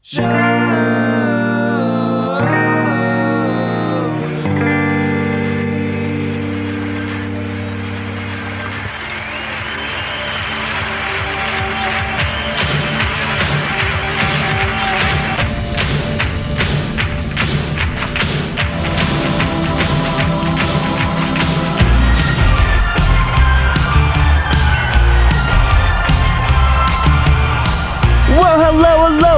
Hello,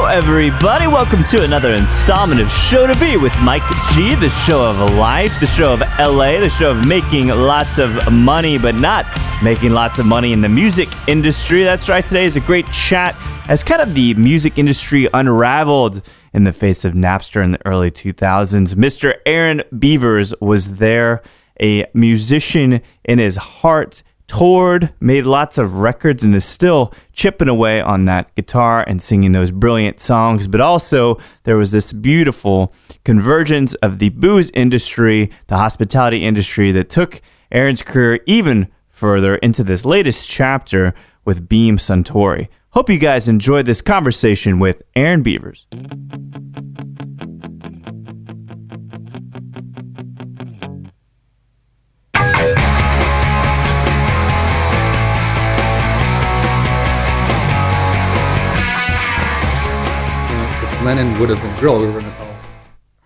everybody. Welcome to another installment of Show to Be with Mike G, the show of life, the show of LA, the show of making lots of money, but not making lots of money in the music industry. That's right. Today is a great chat as kind of the music industry unraveled in the face of Napster in the early 2000s. Mr. Aaron Beavers was there, a musician in his heart, toured, made lots of records, and is still chipping away on that guitar and singing those brilliant songs. But also, there was this beautiful convergence of the booze industry, the hospitality industry, that took Aaron's career even further into this latest chapter with Beam-Suntory. Hope you guys enjoyed this conversation with Aaron Beavers. Lennon would have been girl. We were going to call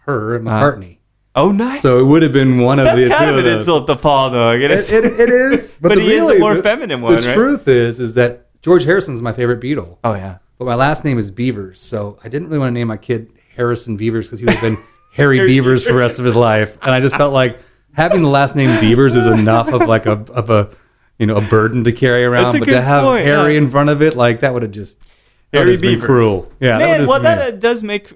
her McCartney. Oh, nice. So it would have been one of the two. That's kind of an insult to Paul, though. It is. But he is the more feminine one, right? The truth is that George Harrison's my favorite Beatle. Oh, yeah. But my last name is Beavers, so I didn't really want to name my kid Harrison Beavers because he would have been Harry Beavers for the rest of his life. And I just felt like having the last name Beavers is enough of like a burden to carry around. But to have Harry in front of it, like that would have just... Harry Beavers. Cruel. Yeah, man, that does make...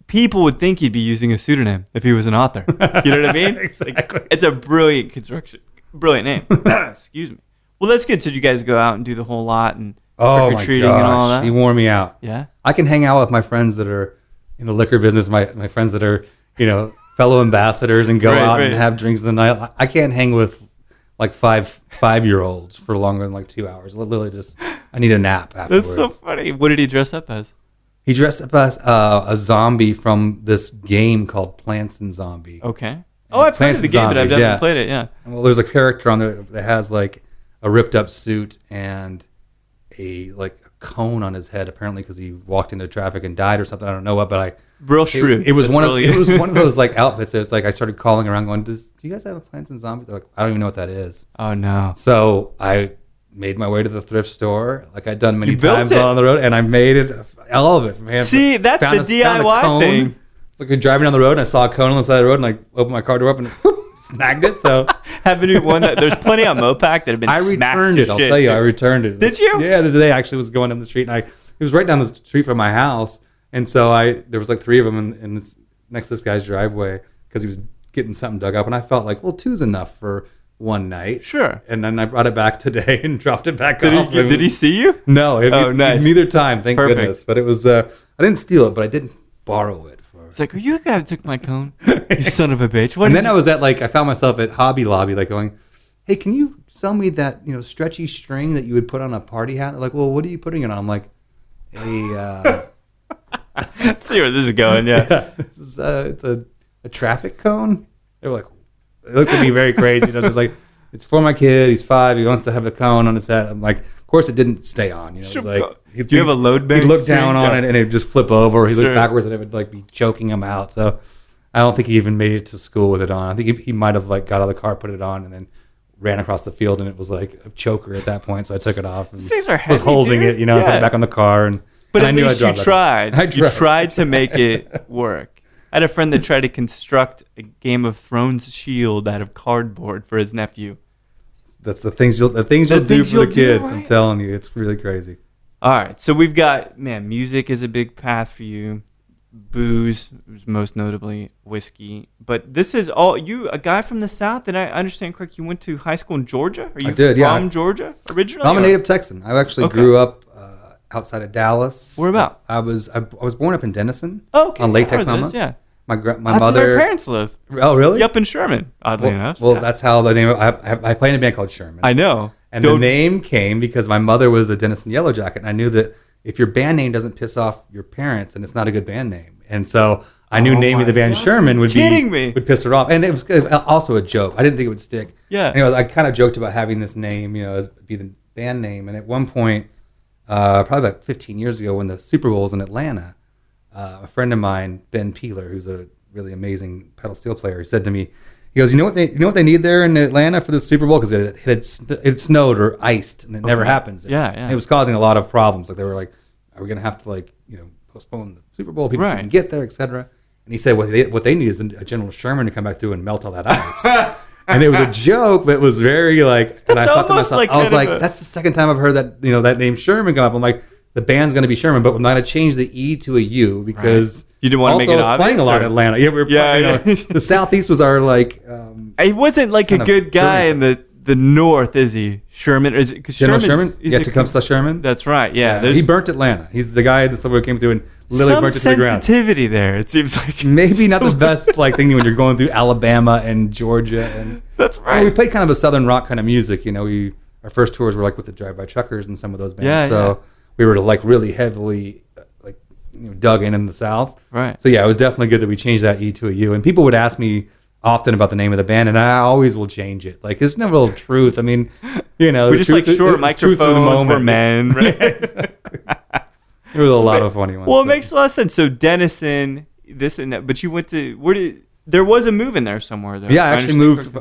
People would think he'd be using a pseudonym if he was an author. You know what I mean? Exactly. It's a brilliant construction. Brilliant name. Excuse me. Well, that's good. So you guys go out and do the whole lot and trick-or-treating and all that? He wore me out. Yeah? I can hang out with my friends that are in the liquor business, my friends that are, fellow ambassadors and go out and have drinks in the night. I can't hang with like five-year-olds for longer than like 2 hours. Literally just... I need a nap afterwards. That's so funny. What did he dress up as? He dressed up as a zombie from this game called Plants and Zombie. Okay. Oh, I've played the game, but I've never played it, yeah. Well, there's a character on there that has like a ripped up suit and a cone on his head, apparently because he walked into traffic and died or something. I don't know what, but real shrewd. It was one of those like outfits. It's like I started calling around going, do you guys have a Plants and Zombie? They're like, I don't even know what that is. Oh, no. So I made my way to the thrift store like I'd done many times on the road, and I made it, all of it from hand. See, that's the DIY thing. It's like you're driving down the road, and I saw a cone on the side of the road, and I opened my car door up and whoop, snagged it. So haven't you won that? There's plenty on Mopac that have been smacked. I returned it. I'll tell you, I returned it. Did you? Yeah, the day I actually was going down the street, and it was right down the street from my house, and so there was like three of them in this, next to this guy's driveway because he was getting something dug up, and I felt like, well, two's enough for one night. Sure. And then I brought it back today and dropped it back off. Did he see you? No. Nice. Neither time, thank goodness. But it was, I didn't steal it, but I didn't borrow it. It's like, are you the guy that took my cone? You son of a bitch. And then I was I found myself at Hobby Lobby, like going, hey, can you sell me that, stretchy string that you would put on a party hat? They're like, well, what are you putting it on? I'm like, hey, see where this is going, yeah. This is, it's a traffic cone. They were like, they looked at me very crazy. It's just like, it's for my kid. He's 5. He wants to have a cone on his head. I'm like, of course it didn't stay on. It was like, do you have a load bank? He'd look down on it and it would just flip over. He looked backwards and it would be choking him out. So I don't think he even made it to school with it on. I think he might have got out of the car, put it on, and then ran across the field, and it was like a choker at that point. So I took it off and these are heavy, was holding it, put it back on the car. But at least you tried. You tried to make it work. I had a friend that tried to construct a Game of Thrones shield out of cardboard for his nephew. That's the things you'll do for the kids. Right? I'm telling you, it's really crazy. All right, so we've got, music is a big path for you. Booze, most notably whiskey. But this is all you, a guy from the South. Did I understand correct? You went to high school in Georgia? Are you from Georgia originally? I'm a native Texan. I actually grew up outside of Dallas. Where about? I was born up in Denison. Oh, okay. On Lake Texoma. Yeah. My That's mother. where my parents live. Oh, really? Up in Sherman, oddly enough. Well, that's how the name. I played in a band called Sherman. I know. And the name came because my mother was a Denison Yellow Jacket, and I knew that if your band name doesn't piss off your parents, then it's not a good band name. And so I knew naming the band Sherman would piss her off. And it was also a joke. I didn't think it would stick. Yeah. Anyway, I kind of joked about having this name, as be the band name. And at one point, probably about 15 years ago, when the Super Bowl was in Atlanta, a friend of mine, Ben Peeler, who's a really amazing pedal steel player, he said to me, he goes, you know what they need there in Atlanta for the Super Bowl? Because it snowed or iced, and it never happens. Yeah. It was causing a lot of problems. Like they were like, are we going to have to postpone the Super Bowl? People can get there, etc. And he said, what they need is a General Sherman to come back through and melt all that ice. And it was a joke, but it was very and I thought to myself, I was like, that's the second time I've heard that, that name Sherman come up. I'm like, the band's going to be Sherman, but I'm going to change the E to a U because you didn't want to make it obvious. Playing a lot in Atlanta. Yeah, we were the Southeast was our he wasn't like a good guy in the North, is he? Sherman, or is it General Sherman? Yeah, Tecumseh Sherman. That's right. Yeah, he burnt Atlanta. He's the guy that someone came through and literally burnt it to the ground. Some sensitivity there. It seems like maybe not the best thing when you're going through Alabama and Georgia and that's right. We played kind of a southern rock kind of music. Our first tours were with the Drive-By Truckers and some of those bands. We were really heavily dug in the South. Right. So yeah, it was definitely good that we changed that E to a U. And people would ask me often about the name of the band, and I always will change it. There's no real truth. I mean, we just short microphones for men. Right? There was a lot of funny ones. Well, it makes a lot of sense. So Denison, this and that, but you went to there was a move in there somewhere though. Yeah, I actually moved.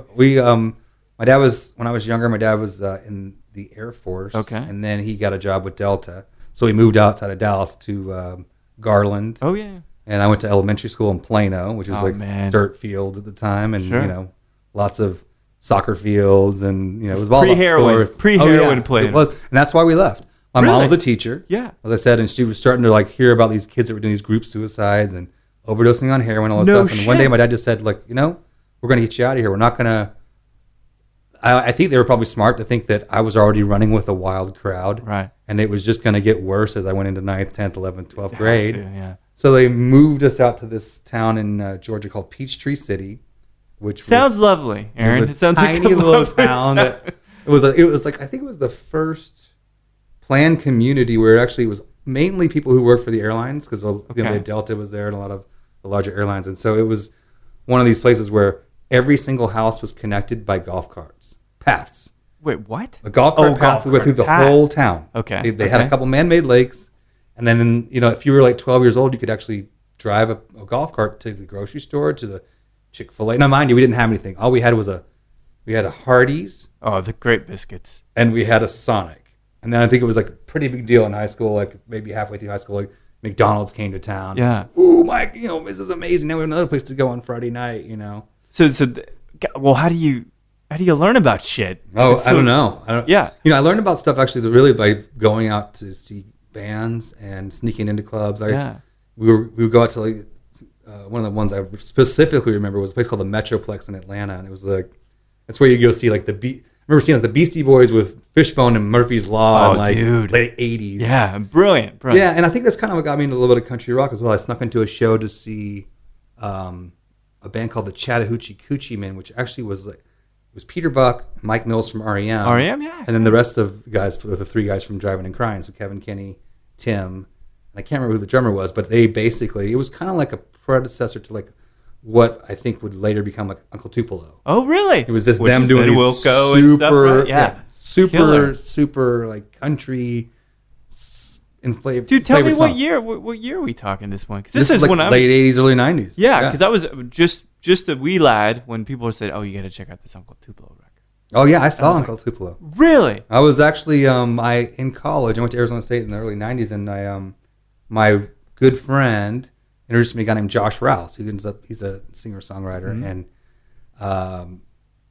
My dad was, when I was younger, my dad was in the Air Force. Okay. And then he got a job with Delta. So we moved outside of Dallas to Garland. Oh, yeah. And I went to elementary school in Plano, which was dirt fields at the time. And, lots of soccer fields. And, it was all about sports. Pre-heroin play. It was. And that's why we left. My mom was a teacher. Yeah. As I said, and she was starting to hear about these kids that were doing these group suicides and overdosing on heroin and all this stuff. And one day my dad just said, we're going to get you out of here. We're not going to. I think they were probably smart to think that I was already running with a wild crowd. Right. And it was just going to get worse as I went into 9th, 10th, 11th, 12th grade. Yeah. So they moved us out to this town in Georgia called Peachtree City, which sounds lovely, Aaron. It sounds like a tiny little town. It was I think it was the first planned community where it was mainly people who worked for the airlines because Delta was there and a lot of the larger airlines. And so it was one of these places where every single house was connected by golf carts, paths. Wait, what? A golf cart path went through the whole town. Okay. They had a couple man-made lakes, and then if you were 12 years old, you could actually drive a golf cart to the grocery store, to the Chick-fil-A. Now, mind you, we didn't have anything. All we had was a Hardee's. Oh, the great biscuits. And we had a Sonic. And then I think it was a pretty big deal in high school, maybe halfway through high school, McDonald's came to town. Yeah. Ooh, Mike, this is amazing. Now we have another place to go on Friday night, Well, how do you learn about shit? Oh, I don't know. I learned about stuff actually really by going out to see bands and sneaking into clubs. We would go out to one of the ones I specifically remember was a place called the Metroplex in Atlanta, and it was that's where you go see I remember seeing the Beastie Boys with Fishbone and Murphy's Law in late 80s. Yeah, brilliant. Yeah, and I think that's kind of what got me into a little bit of country rock as well. I snuck into a show to see a band called the Chattahoochee Coochie Men, which actually was Peter Buck, Mike Mills from REM. REM, yeah. And then the rest of the guys, the three guys from Driving and Crying, so Kevin Kinney, Tim, and I can't remember who the drummer was, but they basically, it was kind of like a predecessor to what I think would later become Uncle Tupelo. Oh, really? It was them doing these Wilco and stuff, right? Yeah. super country inflated. Dude, tell me songs. what year are we talking this one? Because this is when I was late 80s, early 90s. Yeah, because I was just a wee lad when people said, "Oh, you got to check out this Uncle Tupelo record." Oh yeah, I saw Uncle Tupelo. Really? I was actually in college. I went to Arizona State in the early 90s, and my good friend introduced me to a guy named Josh Rouse, who ends up, he's a singer-songwriter, and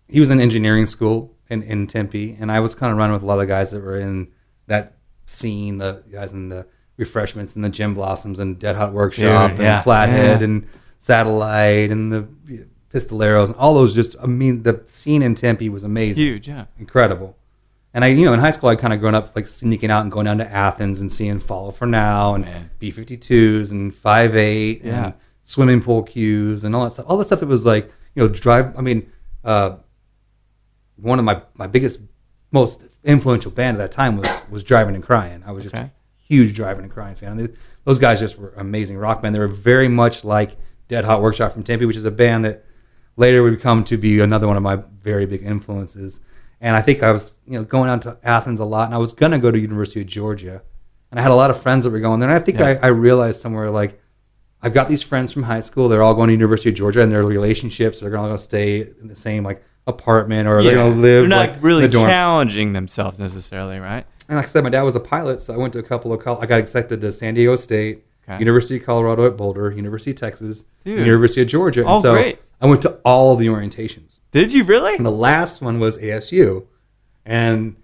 he was in engineering school in Tempe, and I was kind of running with a lot of guys that were in that scene, the guys in the Refreshments and the Gym Blossoms and Dead Hot Workshop and Flathead and Satellite and the Pistoleros and all those the scene in Tempe was amazing. Huge, yeah. Incredible. And in high school, I'd kind of grown up sneaking out and going down to Athens and seeing Follow for Now and B-52s and 5/8 and swimming pool cues and all that stuff. All that stuff, it was drive. I mean, one of my biggest, most influential band at that time was Driving and Crying. I was just a huge Driving and Crying fan. Those guys just were amazing rock band. They were very much like Dead Hot Workshop from Tempe, which is a band that later would come to be another one of my very big influences. And I think I was, going out to Athens a lot, and I was going to go to University of Georgia. And I had a lot of friends that were going there. And I think I realized somewhere, like, I've got these friends from high school. They're all going to University of Georgia, and their relationships, they're all going to stay in the same, like, apartment, or they're going to live, they're not like, really in the dorms. challenging themselves necessarily, right? And like I said, my dad was a pilot, so I went to a couple of I got accepted to San Diego State, University of Colorado at Boulder, University of Texas, University of Georgia. And so great. I went to all of the orientations. Did you really? And the last one was ASU. And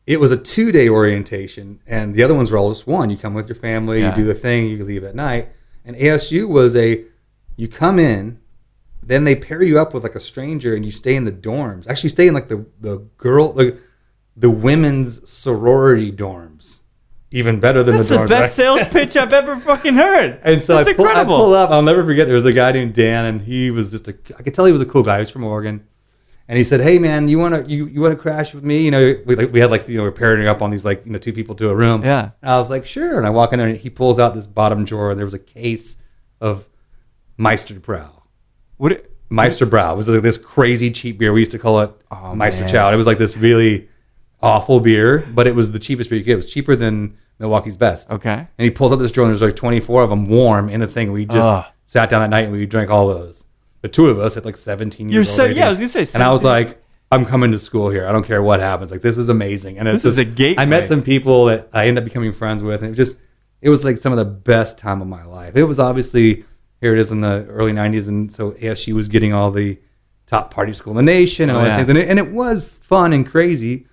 it was a 2-day orientation, and the other ones were all just one. You come with your family, you do the thing, you leave at night. And ASU was you come in, then they pair you up with like a stranger, and you stay in the dorms. Actually, stay in like the women's sorority dorms. Even better than That's the dorms. That's the best sales pitch I've ever fucking heard. And so That's incredible. I pull up. I'll never forget. There was a guy named Dan, and he was just I could tell he was a cool guy. He was from Oregon. And he said, "Hey man, you wanna crash with me? We had we're pairing up on these 2 people to a room." Yeah. And I was like, "Sure." And I walk in there, and he pulls out this bottom drawer, and there was a case of Meisterbrau. Meisterbrau. It was like this crazy cheap beer. We used to call it Meisterchow. It was like this really awful beer, but it was the cheapest beer you could get. It was cheaper than Milwaukee's Best. Okay. And he pulls out this drawer, and there's like 24 of them warm in a thing. We just sat down that night, and we drank all those. The 2 of us at 17 years old. I was gonna say. 17. And I was like, I'm coming to school here. I don't care what happens. Like, this is amazing. And this is a gateway. I met some people that I ended up becoming friends with, and it was like some of the best time of my life. It was obviously, here it is in the early 90s, and so ASU was getting all the top party school in the nation and all those things. And it was fun and crazy.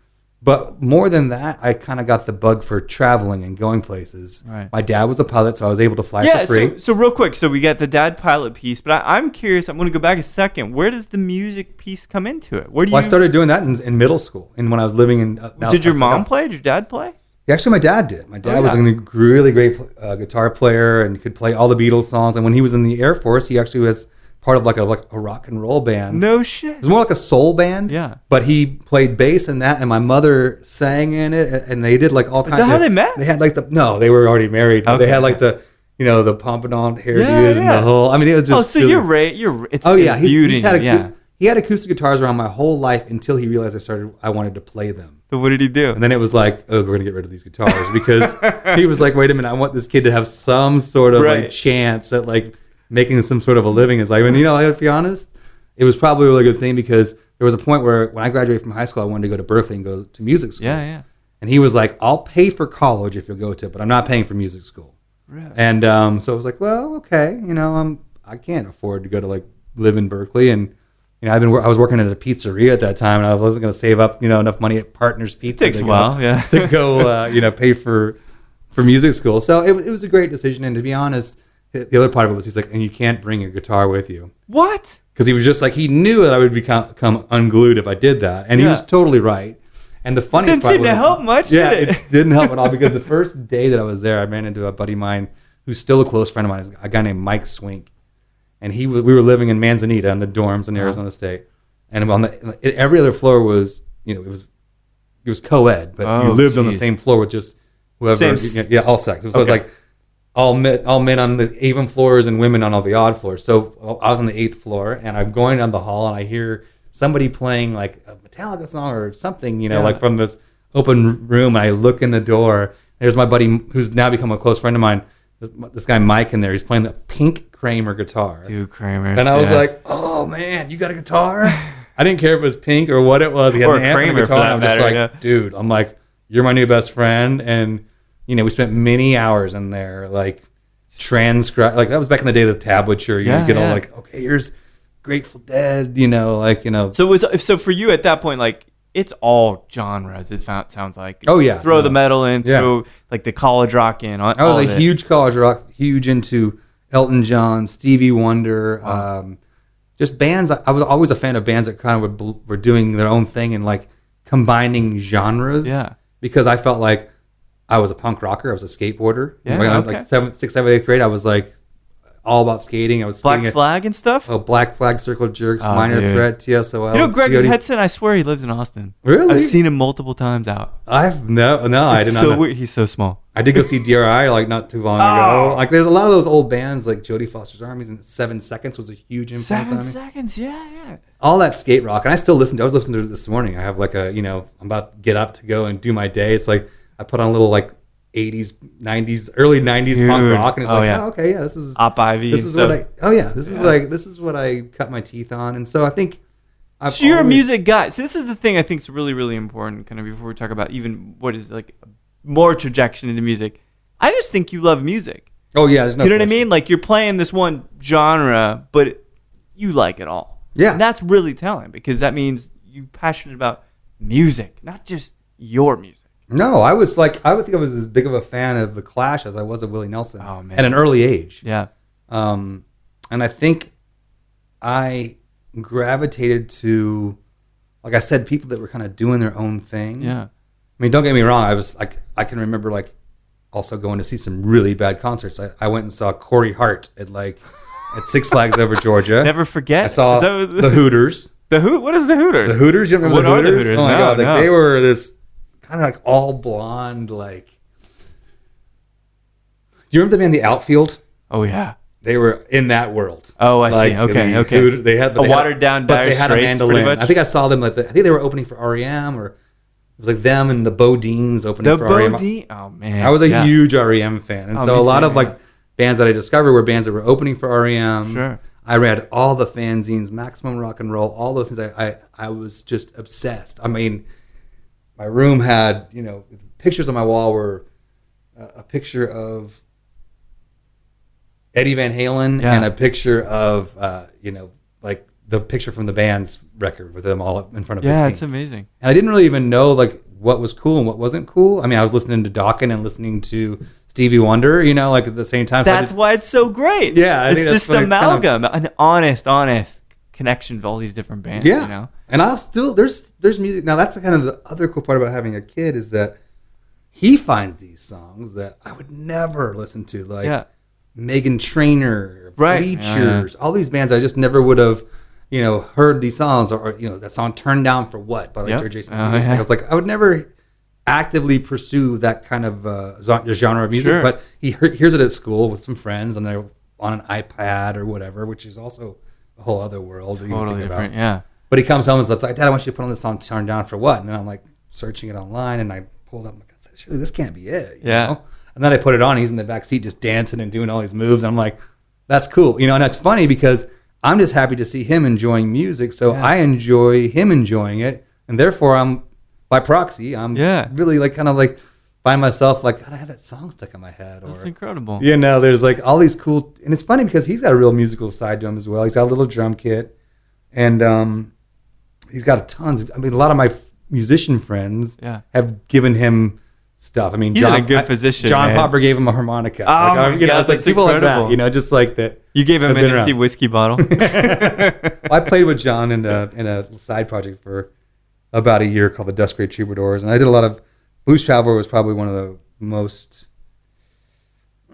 But more than that, I kind of got the bug for traveling and going places. Right. My dad was a pilot, so I was able to fly for free. So real quick, so we got the dad pilot piece, but I'm curious. I'm going to go back a second. Where does the music piece come into it? I started doing that in middle school, and when I was living in. Did your mom play? Did your dad play? Yeah, actually, my dad did. My dad was a really great guitar player and could play all the Beatles songs. And when he was in the Air Force, he actually was part of like a rock and roll band. No shit. It was more like a soul band. Yeah. But he played bass in that, and my mother sang in it, and they did like all kinds of... Is that how they met? They had no, they were already married. Okay. They had like the pompadour hairdos and the whole... I mean, it was just... Oh, so really, he had acoustic guitars around my whole life until he realized I wanted to play them. So what did he do? And then it was like, we're going to get rid of these guitars, because he was like, wait a minute, I want this kid to have some sort of like chance at like making some sort of a living in his life. And to be honest, it was probably a really good thing, because there was a point where when I graduated from high school, I wanted to go to Berkeley and go to music school. Yeah. And he was like, I'll pay for college if you'll go to it, but I'm not paying for music school. Really? And so I was like, well, okay, I can't afford to go to like live in Berkeley. And I was working at a pizzeria at that time, and I wasn't going to save up enough money at Partners Pizza. It takes a while, to go pay for music school. So it was a great decision. And to be honest, the other part of it was he's like, and you can't bring your guitar with you. What? Because he was just like, he knew that I would become unglued if I did that. And he was totally right. And the funniest part didn't seem to help much, yeah, did it? It didn't help at all, because the first day that I was there, I ran into a buddy of mine who's still a close friend of mine, a guy named Mike Swink. And we were living in Manzanita in the dorms in Arizona State. And every other floor was, it was co-ed, but you lived on the same floor with just whoever, all sex. So it was like all men on the even floors and women on all the odd floors. So I was on the 8th floor, and I'm going down the hall, and I hear somebody playing like a Metallica song or something, like from this open room. And I look in the door. There's my buddy who's now become a close friend of mine. This guy Mike in there. He's playing the pink Kramer guitar. Dude, Kramer. And I was like, oh man, you got a guitar? I didn't care if it was pink or what it was. He had an amp and a guitar. I'm just like, dude, I'm like, you're my new best friend. And, we spent many hours in there, like, transcribe. Like, that was back in the day of the tablature. You get all like, okay, here's Grateful Dead, So for you at that point, like, it's all genres, sounds like. Oh, yeah. Throw the metal in, throw, like, the college rock in. I was a huge college rock, huge into Elton John, Stevie Wonder, just bands. I was always a fan of bands that kind of were doing their own thing and like combining genres. Yeah. Because I felt like I was a punk rocker. I was a skateboarder. Yeah. Like 6th, 7th, 8th grade, I was like, all about skating. I was skating Black Flag and stuff. Oh, Black Flag, Circle Jerks, Oh, Minor dude. Threat, TSOL. You know, Greg GOD. Hedson, I swear he lives in Austin. Really? I've seen him multiple times out. I did not It's know. so weird. He's so small. I did go see DRI like not too long ago. Like there's a lot of those old bands like Jodie Foster's Armies and 7 Seconds was a huge influence 7 on me. seconds, yeah. All that skate rock, and I still listen to. I was listening to it this morning. I have like a I'm about to get up to go and do my day. It's like I put on a little like 80s, 90s, early 90s Dude. punk rock, and it's Yeah. this is Op Ivy. this is what this is what I cut my teeth on, and so I think. So you're a music guy. So this is the thing I think is really, really important. Kind of before we talk about even what is like more trajectory into music. I just think you love music. Oh yeah, there's no. You know what I question. mean? Like you're playing this one genre, but you like it all. Yeah. And that's really telling because that means you're passionate about music, not just your music. No, I would think I was as big of a fan of The Clash as I was of Willie Nelson. Oh, man. At an early age. Yeah. And I think I gravitated to, like I said, people that were kind of doing their own thing. Yeah. I mean, don't get me wrong. I can remember like also going to see some really bad concerts. I went and saw Corey Hart at Six Flags over Georgia. Never forget. I saw the Hooters. What is the Hooters? The Hooters? You remember What the are the Hooters? Hooters? Oh my No, God. no. They were this kind of like all blonde, like. Do you remember the band The Outfield? Oh yeah. They were in that world. Oh, I see. Okay. They had A watered down but Dire they had a Straits, mandolin. pretty much? I think I saw them I think they were opening for REM, or it was like them and the Bodines opening The for REM. Bodine. Oh man. I was a huge REM fan, and Oh, so me a lot too, of like bands that I discovered were bands that were opening for REM. Sure. I read all the fanzines, Maximum Rock and Roll, all those things. I was just obsessed. I mean, my room had pictures on my wall were a picture of Eddie Van Halen and a picture of like the picture from the band's record with them all in front of Yeah, Big it's King. amazing. And I didn't really even know like what was cool and what wasn't cool. I mean, I was listening to Dawkins and listening to Stevie Wonder, like at the same time. So That's why it's so great. Yeah, I it's think this that's what amalgam, an honest connection of all these different bands. Yeah, and I'll still there's music now. That's kind of the other cool part about having a kid is that he finds these songs that I would never listen to, like Meghan Trainor, Bleachers, all these bands I just never would have, heard these songs or that song "Turned Down for What" by like Jason. I was like, I would never actively pursue that kind of genre of music, but he hears it at school with some friends, and they're on an iPad or whatever, which is also a whole other world. Totally different, about. yeah. But he comes home and is like, Dad, I want you to put on this song "Turned Down for What," and then I'm like searching it online, and I pulled up, I'm like, surely this can't be it, you know? And then I put it on, he's in the back seat just dancing and doing all these moves, and I'm like, that's cool, and that's funny because I'm just happy to see him enjoying music, so I enjoy him enjoying it, and therefore I'm, by proxy, I'm really like kind of like find myself like, God, I had that song stuck in my head. That's incredible. There's like all these cool, and it's funny because he's got a real musical side to him as well. He's got a little drum kit, and he's got tons. A lot of my musician friends have given him stuff. I mean, he's in a good position. John Popper gave him a harmonica. Oh my God, it's like people incredible. like that. Just like that. You gave him an empty whiskey bottle. I played with John in a side project for about a year called the Dust Gray Troubadours, and I did a lot of Blues Traveler. Was probably one of the most.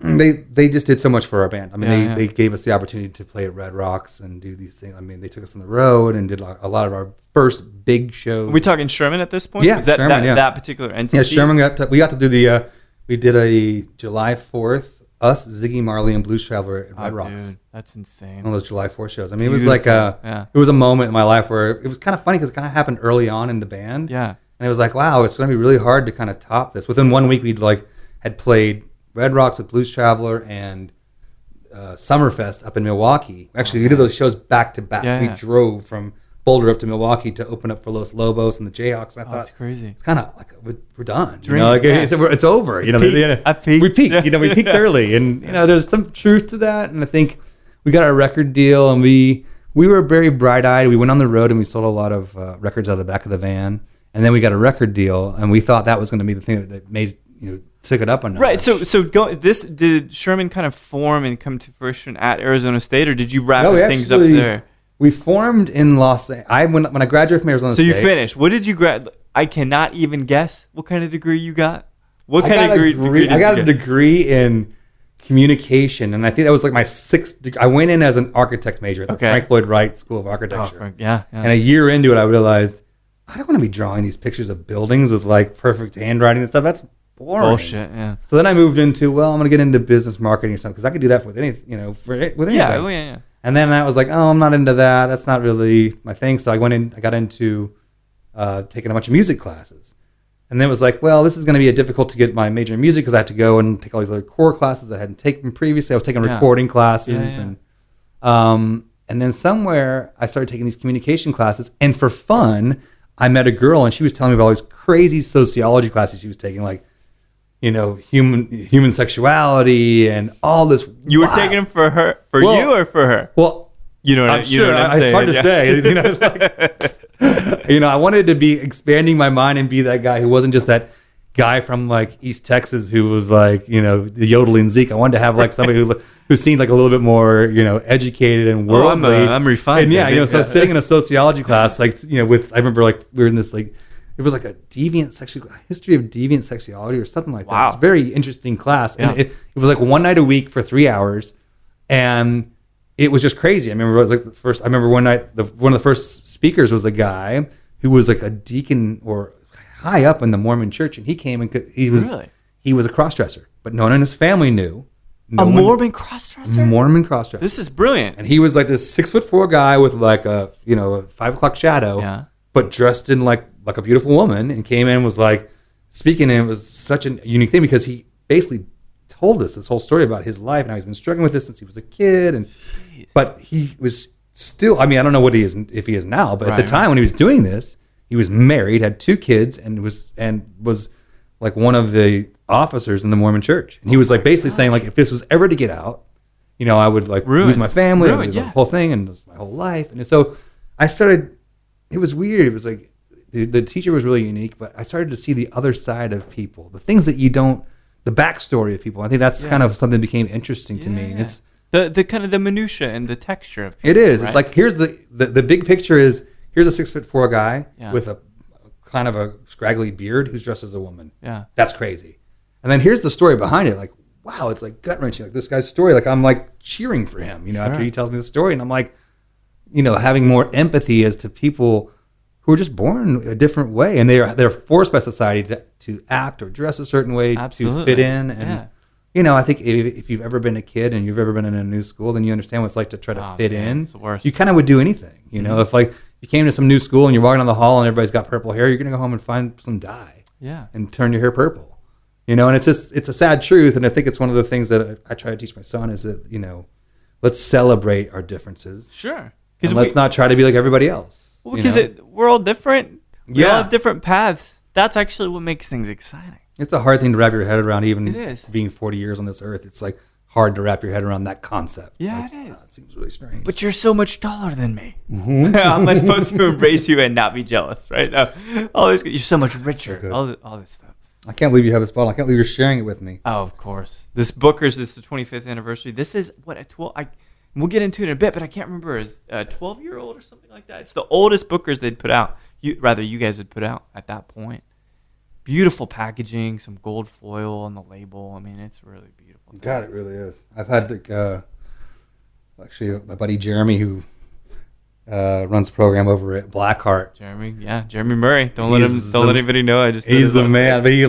They just did so much for our band. I mean, they gave us the opportunity to play at Red Rocks and do these things. I mean, they took us on the road and did a lot of our first big shows. Are we talking Sherman at this point? Yeah, Was that, Sherman, that particular entity? Yeah, Sherman we got to do the. We did a July 4th. Us, Ziggy Marley, and Blues Traveler at Red Rocks. Dude, that's insane. One of those July 4th shows. I mean, it was like it was a moment in my life where it was kind of funny because it kind of happened early on in the band. Yeah. And it was like, wow, it's going to be really hard to kind of top this. Within 1 week, we'd had played Red Rocks with Blues Traveler and Summerfest up in Milwaukee. Actually, we did those shows back to back. We drove from Boulder up to Milwaukee to open up for Los Lobos and the Jayhawks. I thought, that's crazy. It's kind of like we're done. It's over. I peaked. We peaked. We peaked early, and there's some truth to that. And I think we got our record deal, and we were very bright-eyed. We went on the road, and we sold a lot of records out of the back of the van. And then we got a record deal, and we thought that was going to be the thing that made took it up a notch. Right. So did Sherman kind of form and come to fruition at Arizona State, or did you wrap things up there? We formed in Los Angeles. When I graduated from Arizona State. So you finished. What did you grad? I cannot even guess what kind of degree you got. What kind of degree? I got a degree in communication, and I think that was like my 6th degree. I went in as an architect major at the Frank Lloyd Wright School of Architecture. Yeah. And a year into it, I realized I don't want to be drawing these pictures of buildings with like perfect handwriting and stuff. That's boring. Bullshit. Yeah. So then I moved into, well, I'm going to get into business marketing or something because I could do that with any, with anything. Yeah. And then I was like, oh, I'm not into that. That's not really my thing. So I got into taking a bunch of music classes. And then it was like, well, this is going to be difficult to get my major in music because I had to go and take all these other core classes that I hadn't taken previously. I was taking recording classes. And then somewhere I started taking these communication classes. And for fun, I met a girl and she was telling me about all these crazy sociology classes she was taking, like, human sexuality and all this. You were taking them for her, you or for her? Well, you know what I'm saying. It's hard to say. It's like, I wanted to be expanding my mind and be that guy who wasn't just that guy from like East Texas who was like, the yodeling Zeke. I wanted to have like somebody who seemed like a little bit more, educated and worldly. I'm refined. And so sitting in a sociology class, like, I remember like we were in this like, it was like a history of deviant sexuality or something like that. Wow. It was a very interesting class. And it was like one night a week for 3 hours. And it was just crazy. I remember it was like one night, one of the first speakers was a guy who was like a deacon or high up in the Mormon church. And he came and he was a crossdresser, but no one in his family knew. Mormon crossdresser? Mormon crossdresser. This is brilliant. And he was like this 6'4" guy with like a 5 o'clock shadow, but dressed in like a beautiful woman, and came in and was like speaking. And it was such a unique thing because he basically told us this whole story about his life and how he's been struggling with this since he was a kid. But he was still, I don't know what he is, if he is now, but at the time when he was doing this, he was married, had 2 kids, and was like one of the officers in the Mormon church. And he was like basically saying like, if this was ever to get out, I would like lose my family, the whole thing, and my whole life. And so I started. It was weird. It was like the teacher was really unique, but I started to see the other side of people, the things that the backstory of people. I think that's kind of something that became interesting to me. And it's the kind of the minutia and the texture of people. It is. Right? It's like here's the big picture is here's a 6'4" guy with a kind of a scraggly beard who's dressed as a woman. Yeah, that's crazy. And then here's the story behind it. Like, wow, it's like gut wrenching. Like this guy's story. Like I'm like cheering for him. After he tells me the story, and I'm like, having more empathy as to people who are just born a different way, and they're forced by society to act or dress a certain way to fit in. And I think if you've ever been a kid and you've ever been in a new school, then you understand what it's like to try to fit in. It's the worst. You kind of would do anything. If like you came to some new school and you're walking down the hall and everybody's got purple hair, you're gonna go home and find some dye, and turn your hair purple. And it's a sad truth. And I think it's one of the things that I try to teach my son is that let's celebrate our differences. Sure. And let's not try to be like everybody else. Well, because we're all different. We all have different paths. That's actually what makes things exciting. It's a hard thing to wrap your head around, even being 40 years on this earth. It's like hard to wrap your head around that concept. Yeah, like, it is. It seems really strange. But you're so much taller than me. Mm-hmm. How am I supposed to embrace you and not be jealous, right? You're so much richer. So all this stuff. I can't believe you have this bottle. I can't believe you're sharing it with me. Oh, of course. This Booker's, this is the 25th anniversary. This is what, a 12... We'll get into it in a bit, but I can't remember. Is a 12-year-old or something like that? It's the oldest Booker's they'd put out. You guys had put out at that point. Beautiful packaging, some gold foil on the label. It's really beautiful. God, it really is. I've had actually my buddy Jeremy who runs the program over at Blackheart. Jeremy Murray. Don't let anybody know. He's the man. But he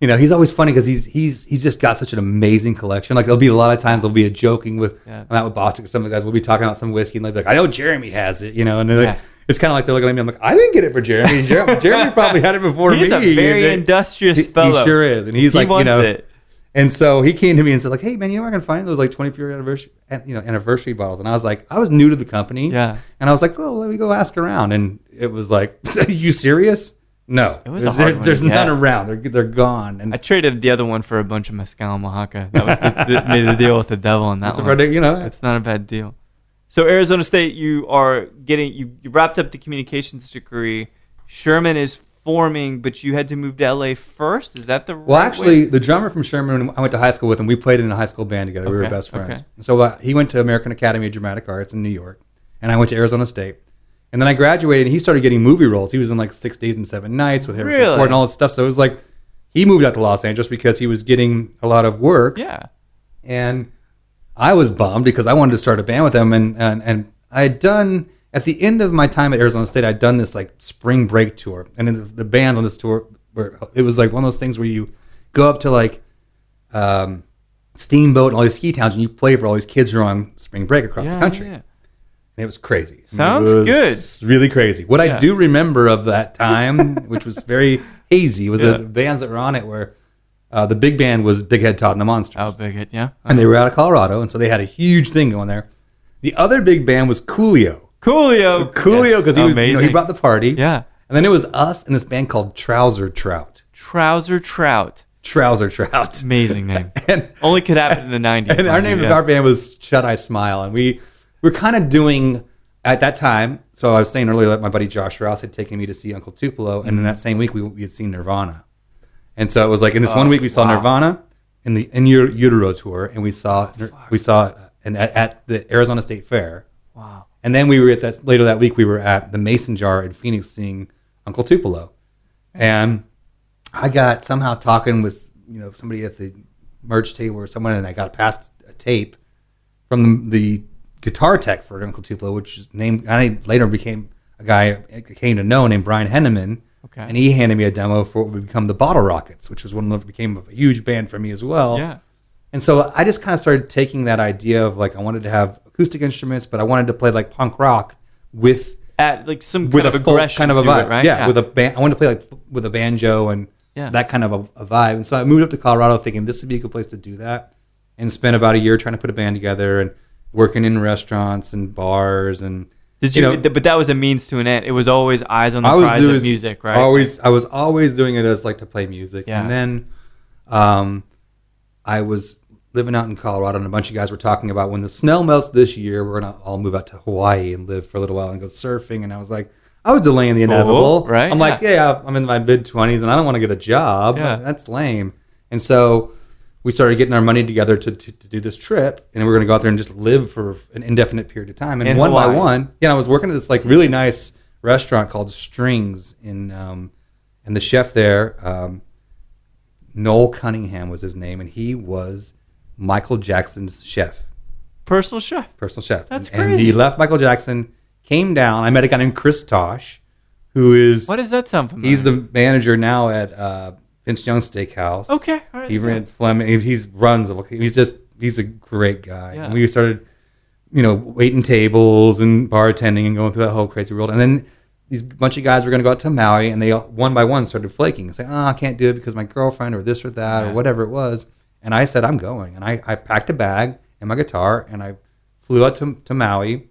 he's always funny because he's just got such an amazing collection. Like there'll be a lot of times there'll be a joking with I'm out with Bostic, some of the guys. We'll be talking about some whiskey and they'll be like, I know Jeremy has it, and they're like, it's kind of like they're looking at me. I'm like, I didn't get it for Jeremy. Jeremy probably had it before me. He's a very industrious fellow. He sure is, and he wants it. And so he came to me and said, like, hey man, where I can find those like 25th anniversary bottles? And I was like, I was new to the company, and I was like, well, let me go ask around. And it was like, are you serious? No, there's none around. They're gone. And I traded the other one for a bunch of mezcal and Oaxaca. That was made the deal with the devil on that one. It's not a bad deal. So Arizona State, you wrapped up the communications degree. Sherman is forming, but you had to move to LA first. Is that the right Well, actually, the drummer from Sherman, I went to high school with him. We played in a high school band together. We were best friends. Okay. So he went to American Academy of Dramatic Arts in New York, and I went to Arizona State. And then I graduated, and he started getting movie roles. He was in like 6 Days and 7 Nights with Harrison Ford and all this stuff. So it was like he moved out to Los Angeles because he was getting a lot of work. Yeah. And I was bummed because I wanted to start a band with them, and I had done at the end of my time at Arizona State, I'd done this like spring break tour, and then the bands on this tour were, it was like one of those things where you go up to like Steamboat and all these ski towns, and you play for all these kids who are on spring break across the country. Yeah. And it was crazy. Sounds good. Really crazy. What I do remember of that time, which was very hazy, was the bands that were on it were the big band was Big Head Todd and the Monsters. Oh, Big Head, yeah. And they were out of Colorado, and so they had a huge thing going there. The other big band was Coolio. Coolio, because he brought the party. Yeah. And then it was us and this band called Trouser Trout. Trouser Trout. Amazing name. And only could happen in the 90s. And our name of our band was Shut Eye Smile. And we were kind of doing, at that time, so I was saying earlier that my buddy Josh Rouse had taken me to see Uncle Tupelo. And in that same week, we had seen Nirvana. And so it was like in this 1 week, we saw Nirvana in the In Utero tour. And we saw at the Arizona State Fair. Wow. And then we were later that week, we were at the Mason Jar in Phoenix seeing Uncle Tupelo. And I got somehow talking with somebody at the merch table or someone, and I got passed a tape from the guitar tech for Uncle Tupelo, which is later became a guy I came to know named Brian Henneman. Okay. And he handed me a demo for what would become the Bottle Rockets, which was became a huge band for me as well. Yeah. And so I just kind of started taking that idea of like I wanted to have acoustic instruments, but I wanted to play like punk rock with some kind of aggression kind of a vibe, it, right? Yeah, with a band. I wanted to play like with a banjo and that kind of a vibe. And so I moved up to Colorado thinking this would be a good place to do that, and spent about a year trying to put a band together and working in restaurants and bars. And but that was a means to an end. It was always eyes on the prize of music, right? I was always doing it as like to play music, and then I was living out in Colorado, and a bunch of guys were talking about when the snow melts this year, we're gonna all move out to Hawaii and live for a little while and go surfing. And I was like, I was delaying the inevitable. Right? I'm like, I'm in my mid-20s and I don't want to get a job. Yeah. That's lame. And so we started getting our money together to do this trip, and we're gonna go out there and just live for an indefinite period of time. And in one Hawaii. By one, I was working at this like really nice restaurant called Strings and the chef there, Noel Cunningham was his name, and he was Michael Jackson's chef. Personal chef. That's crazy. And he left Michael Jackson, came down. I met a guy named Chris Tosh, who is... What does that sound familiar? He's the manager now at Vince Young's Steakhouse. Okay. All right. He ran Fleming. He's a great guy. Yeah. And we started, waiting tables and bartending and going through that whole crazy world. And then these bunch of guys were going to go out to Maui, and they one by one started flaking and saying, I can't do it because my girlfriend or this or that or whatever it was. And I said, I'm going. And I packed a bag and my guitar, and I flew out to Maui.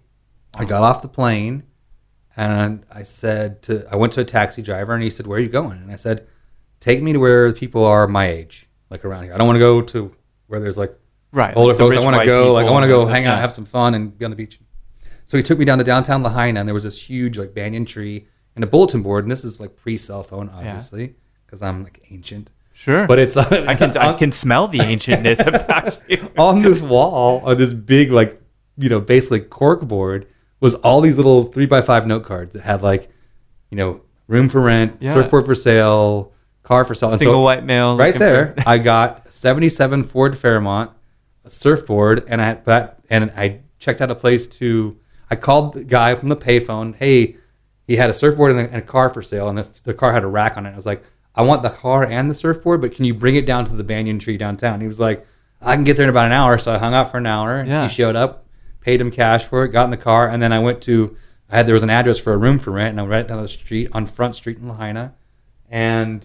I got off the plane, and I went to a taxi driver, and he said, where are you going? And I said, take me to where people are my age, like around here. I don't want to go to where there's like older folks. I want to go hang out, have some fun, and be on the beach. So he took me down to downtown Lahaina, and there was this huge like banyan tree and a bulletin board. And this is like pre-cell phone, obviously, because I'm like ancient. Sure, but it's I can smell the ancientness about you. On this wall, on this big like basically cork board, was all these little 3x5 note cards that had like room for rent, surfboard for sale, car for sale, single white male. Right there, I got 77 Ford Fairmont, a surfboard, and I checked out a place to. I called the guy from the payphone. Hey, he had a surfboard and a car for sale, and the car had a rack on it. I was like, I want the car and the surfboard, but can you bring it down to the banyan tree downtown? He was like, I can get there in about an hour. So I hung out for an hour. Yeah. He showed up, paid him cash for it, got in the car, and then I went to. There was an address for a room for rent, and I went right down the street on Front Street in Lahaina, and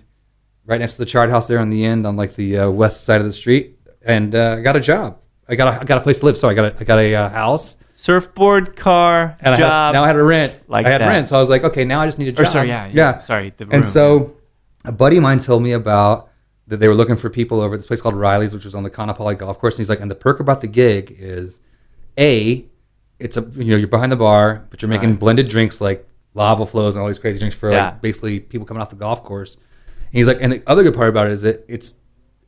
right next to the Chart House there on the end on like the west side of the street, and I got a job. I got a place to live, so I got a house. Surfboard, car, and job. Now I had a rent. I had rent, so I was like, okay, now I just need a job. Sorry, the room. And so a buddy of mine told me about that they were looking for people over at this place called Riley's, which was on the Kaanapali Golf Course. And he's like, and the perk about the gig is, it's you're behind the bar, but you're making blended drinks like lava flows and all these crazy drinks for like basically people coming off the golf course. And he's like, and the other good part about it is that it's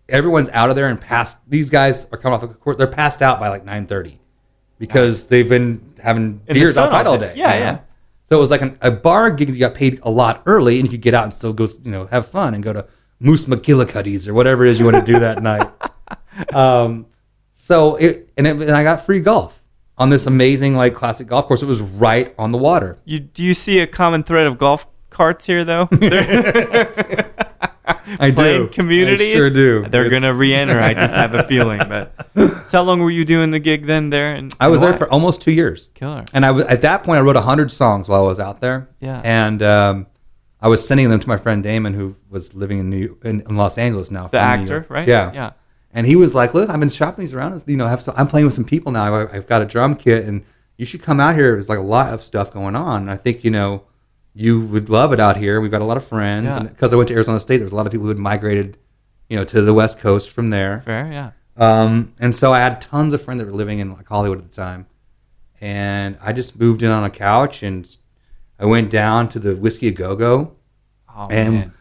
everyone's out of there and past. These guys are coming off the course. They're passed out by like 9:30 because they've been having beers outside all day. Yeah. So it was like a bar gig. You got paid a lot early, and you could get out and still go, have fun and go to Moose McGillicuddy's or whatever it is you want to do that night. So and I got free golf on this amazing like classic golf course. It was right on the water. Do you see a common thread of golf carts here, though? I do. Communities. I sure do. They're going to re-enter. I just have a feeling. But so how long were you doing the gig then there? I was there for almost 2 years. Killer. And at that point, I wrote 100 songs while I was out there. Yeah. And I was sending them to my friend Damon, who was living in Los Angeles now. The actor, right? Yeah. Yeah. And he was like, "Look, I've been shopping these around. I'm playing with some people now. I've got a drum kit, and you should come out here. There's like a lot of stuff going on. And I think you would love it out here. We've got a lot of friends. Yeah. And because I went to Arizona State, there was a lot of people who had migrated, to the West Coast from there. Fair, yeah. And so I had tons of friends that were living in like Hollywood at the time, and I just moved in on a couch, and I went down to the Whiskey A Go Go, Man.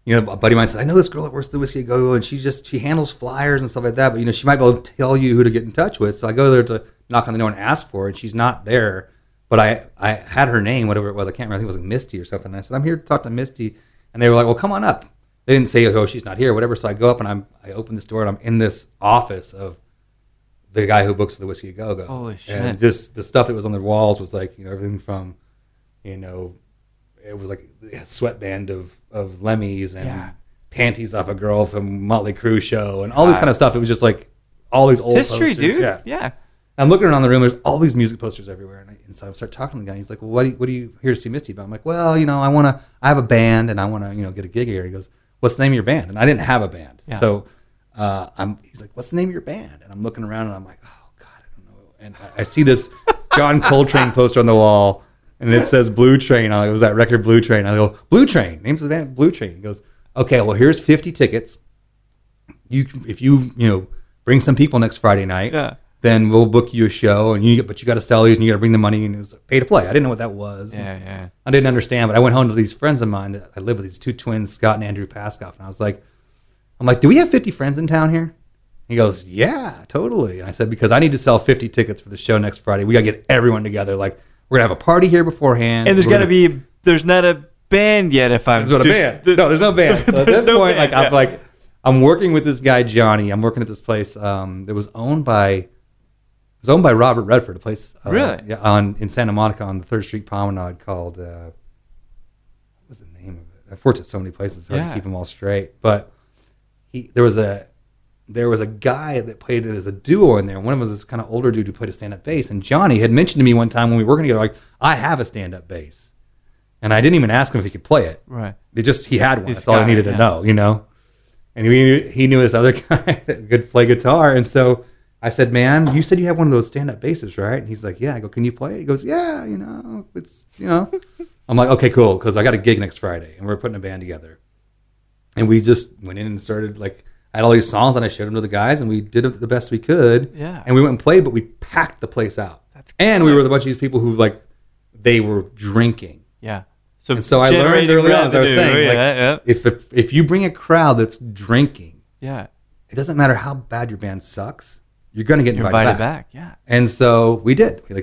A buddy of mine said, I know this girl that works at the Whiskey A Go Go, and she handles flyers and stuff like that, but she might be able to tell you who to get in touch with. So I go there to knock on the door and ask for her, and she's not there. But I had her name, whatever it was. I can't remember. I think it was like Misty or something. And I said, I'm here to talk to Misty. And they were like, well, come on up. They didn't say, oh, she's not here, whatever. So I go up and I open this door, and I'm in this office of the guy who books the Whiskey A Go Go. Holy shit. And just the stuff that was on the walls was like, everything from, it was like a sweatband of Lemmys and panties off a girl from Motley Crue show and all this kind of stuff. It was just like all these old history, posters. dude. Yeah. I'm looking around the room. There's all these music posters everywhere, and so I start talking to the guy. He's like, "Well, what are you here to see Misty about?" I'm like, "Well, I have a band, and I want to, get a gig here." He goes, "What's the name of your band?" And I didn't have a band, so he's like, "What's the name of your band?" And I'm looking around, and I'm like, "Oh God, I don't know." And I see this John Coltrane poster on the wall, and it says Blue Train. It was that record Blue Train. I go, "Blue Train." Name's the band Blue Train. He goes, "Okay, well, here's 50 tickets. If you bring some people next Friday night." Yeah. Then we'll book you a show, but you got to sell these, and you got to bring the money, and it was pay to play. I didn't know what that was. Yeah. I didn't understand, but I went home to these friends of mine that I live with, these two twins, Scott and Andrew Paskoff, and I'm like, do we have 50 friends in town here? He goes, yeah, totally. And I said, because I need to sell 50 tickets for the show next Friday. We got to get everyone together. Like, we're gonna have a party here beforehand, and there's not a band yet. There's not a band. No, there's no band. So at this point, band, I'm working with this guy Johnny. I'm working at this place that was owned by Robert Redford, a place really in Santa Monica on the 3rd Street Promenade called what was the name of it? I've worked at so many places, it's hard to keep them all straight. But there was a guy that played it as a duo in there. One of them was this kind of older dude who played a stand-up bass. And Johnny had mentioned to me one time when we were working together, like, I have a stand-up bass, and I didn't even ask him if he could play it. Right. He had one. That's all I needed to know. And he knew this other guy that could play guitar, and so I said, man, you said you have one of those stand-up basses, right? And he's like, yeah. I go, can you play it? He goes, yeah, it's. I'm like, okay, cool, because I got a gig next Friday, and we're putting a band together. And we just went in and started, like, I had all these songs, and I showed them to the guys, and we did it the best we could. Yeah. And we went and played, but we packed the place out. And we were with a bunch of these people who, like, they were drinking. Yeah. So I learned early on, as I was saying, if you bring a crowd that's drinking, it doesn't matter how bad your band sucks, you're going to get invited back. Yeah. And so we did. I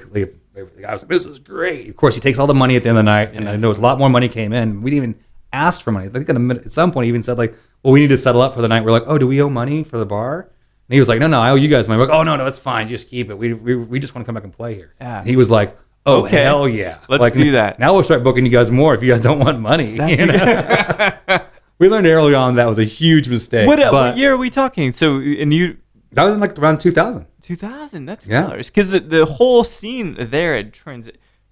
was like, this is great. Of course, he takes all the money at the end of the night, and I know a lot more money came in. We didn't even ask for money. I think at some point he even said, like, well, we need to settle up for the night. We're like, oh, do we owe money for the bar? And he was like, no, I owe you guys money. We're like, oh, no, that's fine. Just keep it. We just want to come back and play here. Yeah. And he was like, oh, okay. Hell yeah. Let's do that. Now we'll start booking you guys more if you guys don't want money. We learned early on that was a huge mistake. What year are we talking? That was in like around 2000. 2000, that's killers. Because the whole scene there had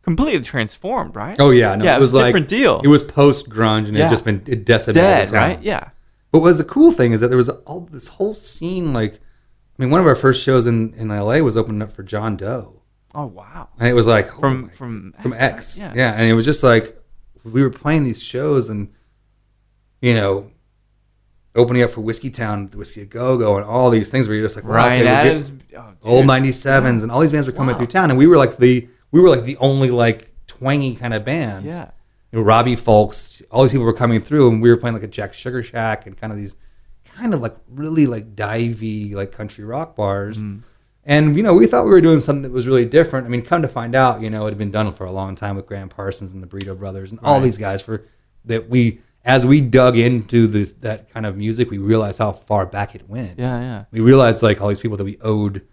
completely transformed, right? Oh, yeah. No, it was a different deal. It was post-grunge, and it had just been decimated. Dead, right? Yeah. But what was the cool thing is that there was this whole scene, like, I mean, one of our first shows in L.A. was opening up for John Doe. Oh, wow. And it was like... From X. Right? Yeah, and it was just like, we were playing these shows and, opening up for Whiskey Town, Whiskey A Go Go, and all these things where you're just like, Ryan Adams, old 97s, and all these bands were coming through town, and we were like the only like twangy kind of band. Yeah, Robbie Folks, all these people were coming through, and we were playing like a Jack Sugar Shack and kind of these kind of like really like divey like country rock bars. And we thought we were doing something that was really different. I mean, come to find out, it had been done for a long time with Graham Parsons and the Burrito Brothers and all these guys as we dug into that kind of music, we realized how far back it went. Yeah. We realized like all these people that we owed,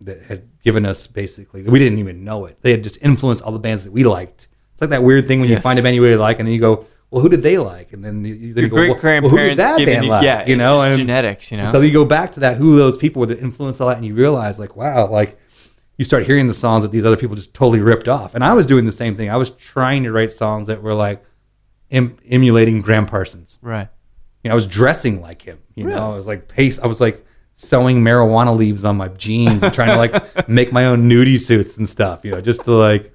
that had given us basically, we didn't even know it. They had just influenced all the bands that we liked. It's like that weird thing when you find a band you really like, and then you go, well, who did they like? And then you go, well, who did that band like? Yeah, it's just genetics, And so you go back to that, who those people were that influenced all that, and you realize, like, wow, like, you start hearing the songs that these other people just totally ripped off. And I was doing the same thing. I was trying to write songs that were like emulating Graham Parsons. Right. I was dressing like him. I was like sewing marijuana leaves on my jeans and trying to like make my own nudie suits and stuff, just to like.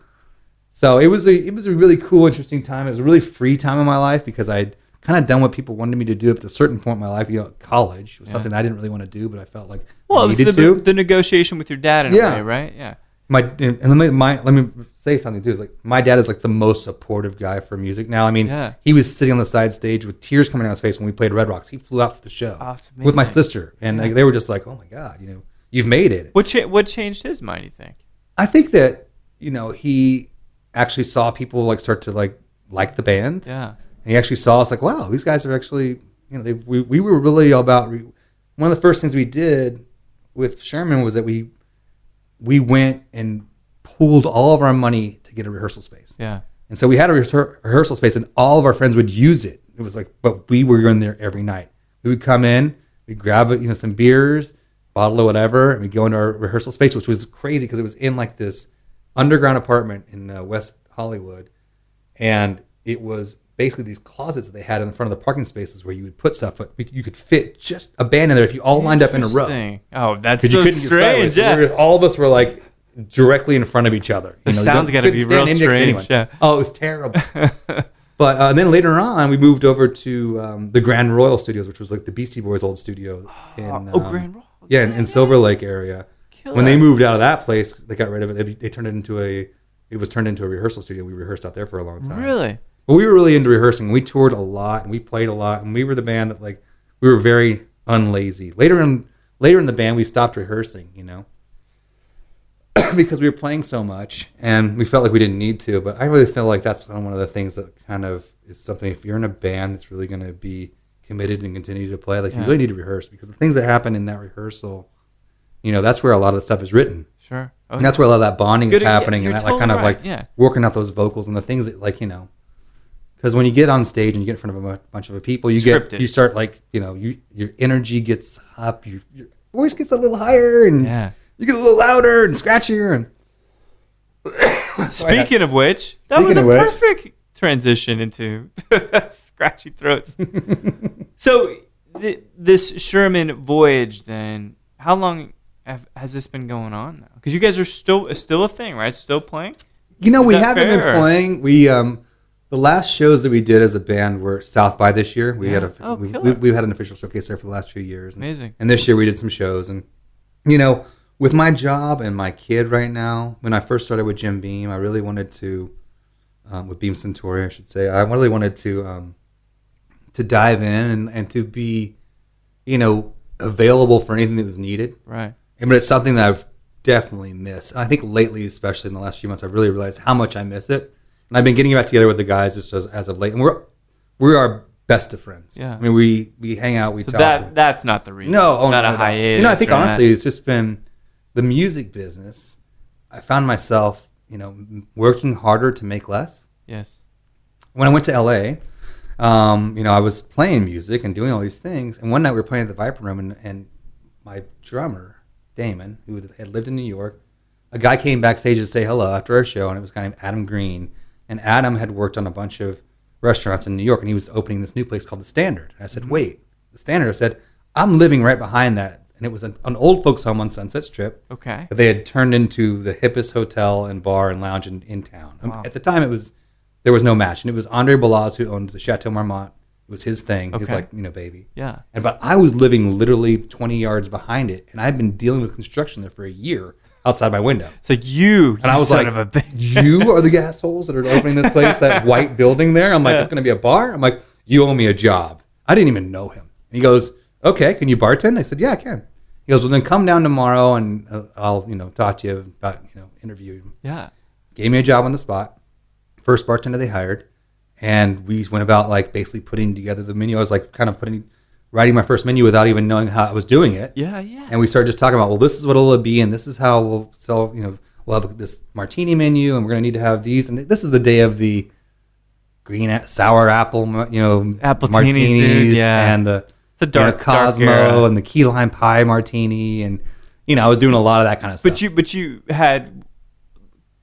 So it was a really cool, interesting time. It was a really free time in my life because I'd kind of done what people wanted me to do up to a certain point in my life. College was something I didn't really want to do, but I felt like I needed to. The negotiation with your dad in a way, right? Yeah. Let me say something too. Is like my dad is like the most supportive guy for music now. I mean, he was sitting on the side stage with tears coming down his face when we played Red Rocks. He flew out for the show with my sister, and they were just like, "Oh my God, you've made it." What changed his mind? You think? I think that he actually saw people like start to like the band. Yeah, and he actually saw us like, "Wow, these guys are actually we were really all about." One of the first things we did with Sherman was that we went and pooled all of our money to get a rehearsal space. Yeah. And so we had a rehearsal space, and all of our friends would use it. It was like, but we were in there every night. We would come in, we'd grab some beers, bottle of whatever, and we'd go into our rehearsal space, which was crazy because it was in like this underground apartment in West Hollywood. And it was basically these closets that they had in front of the parking spaces where you would put stuff, but you could fit just a band in there if you all lined up in a row. Oh, that's so strange. Yeah. So all of us were like directly in front of each other. The sound's got to be real strange. Yeah. Oh, it was terrible. But then later on, we moved over to the Grand Royal Studios, which was like the Beastie Boys' old studios. Grand Royal. Yeah, in Silver Lake area. Killer. When they moved out of that place, they got rid of it. They turned it into it was turned into a rehearsal studio. We rehearsed out there for a long time. Really? But we were really into rehearsing. We toured a lot and we played a lot, and we were the band that we were very unlazy. Later in the band, we stopped rehearsing, because we were playing so much and we felt like we didn't need to. But I really feel like that's one of the things that kind of is something. If you're in a band that's really going to be committed and continue to play, you really need to rehearse, because the things that happen in that rehearsal, that's where a lot of the stuff is written. Sure. Okay. And that's where a lot of that bonding is happening, and that totally working out those vocals and the things that because when you get on stage and you get in front of a bunch of people, you start your energy gets up, your voice gets a little higher, and you get a little louder and scratchier. And Speaking of which, that was a perfect transition into scratchy throats. So this Sherman voyage, then, how long has this been going on now? Because you guys are still a thing, right? Still playing? We haven't been playing. We the last shows that we did as a band were South by this year. We had we've had an official showcase there for the last few years. Amazing. And this year we did some shows. And with my job and my kid right now, when I first started with Jim Beam, I really wanted to, with Beam-Suntory, I should say, I really wanted to dive in and to be, available for anything that was needed. Right. But it's something that I've definitely missed. And I think lately, especially in the last few months, I've really realized how much I miss it. And I've been getting back together with the guys just as of late, and we are best of friends. Yeah. I mean, we hang out, we talk. That's not the reason. No, not a hiatus. I think honestly, it's just been the music business. I found myself, working harder to make less. Yes. When I went to LA, I was playing music and doing all these things, and one night we were playing at the Viper Room, and my drummer Damon, who had lived in New York, a guy came backstage to say hello after our show, and it was a guy named Adam Green. And Adam had worked on a bunch of restaurants in New York, and he was opening this new place called The Standard. And I said, wait, The Standard? I said, I'm living right behind that. And it was an old folks' home on Sunset Strip. Okay. That they had turned into the hippest hotel and bar and lounge in town. Wow. At the time, there was no match. And it was Andre Balaz who owned the Chateau Marmont. It was his thing. Okay. His baby. Yeah. But I was living literally 20 yards behind it, and I had been dealing with construction there for a year. Outside my window. It's like and I was son like, of a bitch. You are the assholes that are opening this place, that white building there. I'm like, it's going to be a bar? I'm like, you owe me a job. I didn't even know him. And he goes, okay, can you bartend? I said, yeah, I can. He goes, well, then come down tomorrow and I'll, talk to you about, interview you. Yeah. Gave me a job on the spot. First bartender they hired. And we went about basically putting together the menu. I was kind of writing my first menu without even knowing how I was doing it. Yeah, yeah. And we started just talking about, well, this is what it'll be, and this is how we'll sell, we'll have this martini menu, and we're going to need to have these. And this is the day of the green sour apple, martinis, dude, yeah. and the It's a dark Cosmo dark era. and the key lime pie martini. And, I was doing a lot of that kind of stuff. But you had,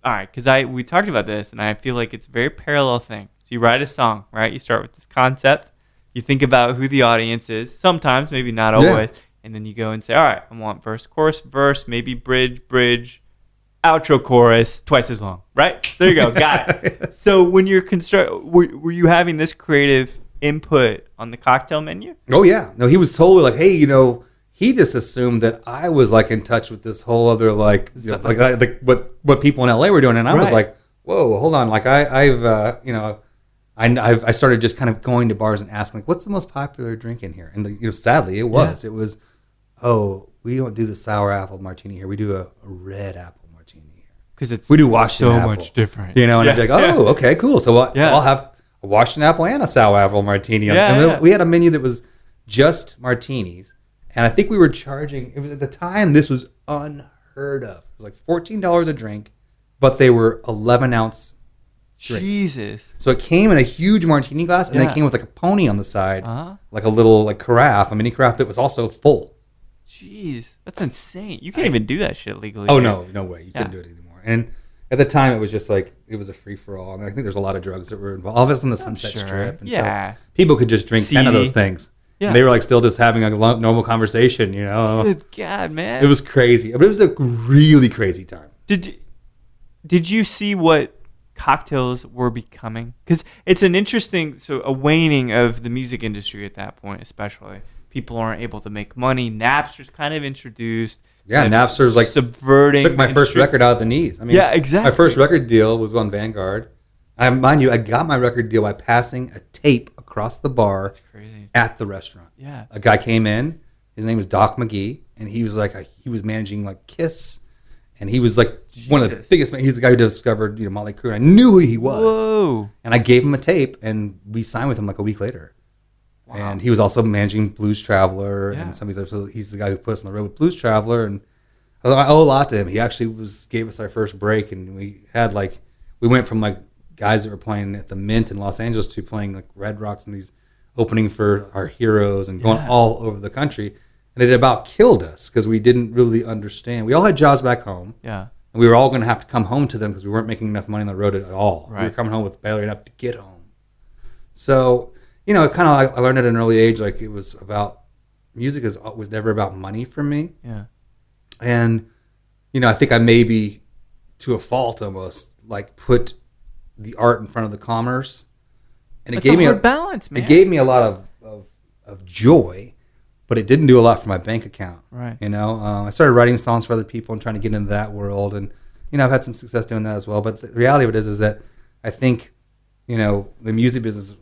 all right, because we talked about this, and I feel like it's a very parallel thing. So you write a song, right? You start with this concept. You think about who the audience is. Sometimes, maybe not always. Yeah. And then you go and say, all right, I want verse, chorus, verse, maybe bridge, outro, chorus, twice as long, right? There you go. Got it. So when you're were you having this creative input on the cocktail menu? Oh, yeah. No, he was totally like, hey, he just assumed that I was like in touch with this whole other like what people in LA were doing. And I was like, whoa, hold on. Like I started just kind of going to bars and asking, like, what's the most popular drink in here? And sadly, it was. Yeah. It was, we don't do the sour apple martini here. We do a red apple martini here. Because we do Washington apple. Much different. And I'd be like, okay, cool. So I'll have a Washington apple and a sour apple martini. We had a menu that was just martinis. And I think we were charging, it was at the time, this was unheard of. It was like $14 a drink, but they were 11-ounce drinks. Jesus. So it came in a huge martini glass, and it came with like a pony on the side, like a little like carafe, a mini carafe that was also full. Jeez, that's insane. You can't even do that shit legally. Oh, no way. You couldn't do it anymore. And at the time, it was just like, it was a free-for-all. And I think there's a lot of drugs that were involved. All of us on the Sunset Strip. And so people could just drink 10 of those things. Yeah. And they were like still just having a normal conversation, Good God, man. It was crazy. But it was a really crazy time. Did you see what cocktails were becoming? Because it's an interesting, a waning of the music industry at that point, especially. People aren't able to make money. Napster's kind of introduced. Yeah, Napster's like subverting. Took my first record out of the knees. I mean, yeah, exactly. My first record deal was on Vanguard. Mind you, I got my record deal by passing a tape across the bar at the restaurant. Yeah. A guy came in. His name was Doc McGee, and he was like he was managing like Kiss, and he was like one of the biggest. He's the guy who discovered Motley Crue. And I knew who he was. Whoa! And I gave him a tape, and we signed with him like a week later. Wow. And he was also managing Blues Traveler and some of these. So he's the guy who put us on the road with Blues Traveler, and I owe a lot to him. He actually gave us our first break, and we went from like guys that were playing at the Mint in Los Angeles to playing like Red Rocks and these opening for our heroes and going all over the country. And it about killed us because we didn't really understand. We all had jobs back home. Yeah. And we were all going to have to come home to them because we weren't making enough money on the road at all. Right. We were coming home with barely enough to get home. So, kind of I learned at an early age, like it was about, music was never about money for me. Yeah. And, I think I maybe, to a fault almost, like put the art in front of the commerce. And it gave me a balance, man. It gave me a lot of joy, but it didn't do a lot for my bank account. Right. I started writing songs for other people and trying to get into that world, and I've had some success doing that as well. But the reality of it is that I think the music business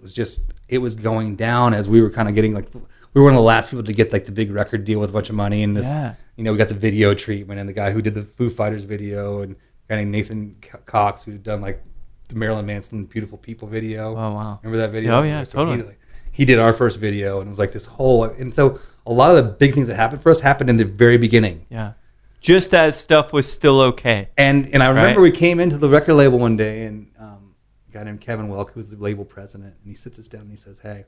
was going down as we were kind of getting like, we were one of the last people to get like the big record deal with a bunch of money, and this we got the video treatment, and the guy who did the Foo Fighters video, and a guy named Nathan Cox who had done like the Marilyn Manson Beautiful People video. Oh, wow. Remember that video? Oh, yeah, so totally. He did our first video, and it was like this whole... And so a lot of the big things that happened for us happened in the very beginning. Yeah. Just as stuff was still okay. And I remember we came into the record label one day, and a guy named Kevin Wilco, who's the label president, and he sits us down and he says, hey,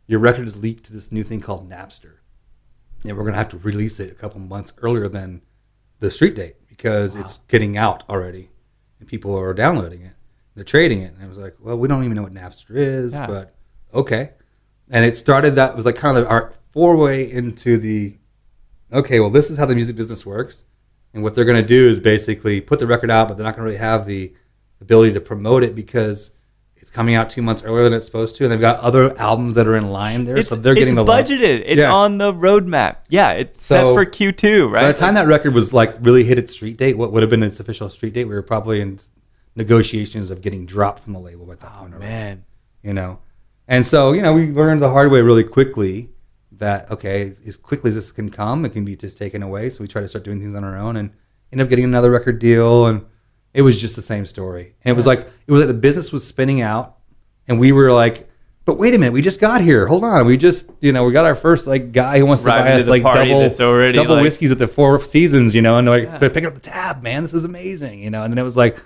your record is leaked to this new thing called Napster. And we're going to have to release it a couple months earlier than the street date because it's getting out already, and people are downloading it. They're trading it. And I was like, well, we don't even know what Napster is, but okay. And it started, that was like kind of our foray into the, okay, well, this is how the music business works. And what they're going to do is basically put the record out, but they're not going to really have the ability to promote it because it's coming out 2 months earlier than it's supposed to. And they've got other albums that are in line there. So they're getting the budgeted. It's on the roadmap. Yeah, it's set for Q2, right? By the time that record was like really hit its street date, what would have been its official street date, we were probably in negotiations of getting dropped from the label by that point. Man. And so, we learned the hard way really quickly that, okay, as quickly as this can come, it can be just taken away. So we try to start doing things on our own and end up getting another record deal. And it was just the same story. And it was like the business was spinning out, and we were like but wait a minute, we just got here. Hold on. We just, we got our first like guy who wants to buy us like double whiskeys at the Four Seasons, and they're picking up the tab, man. This is amazing, And then it was like,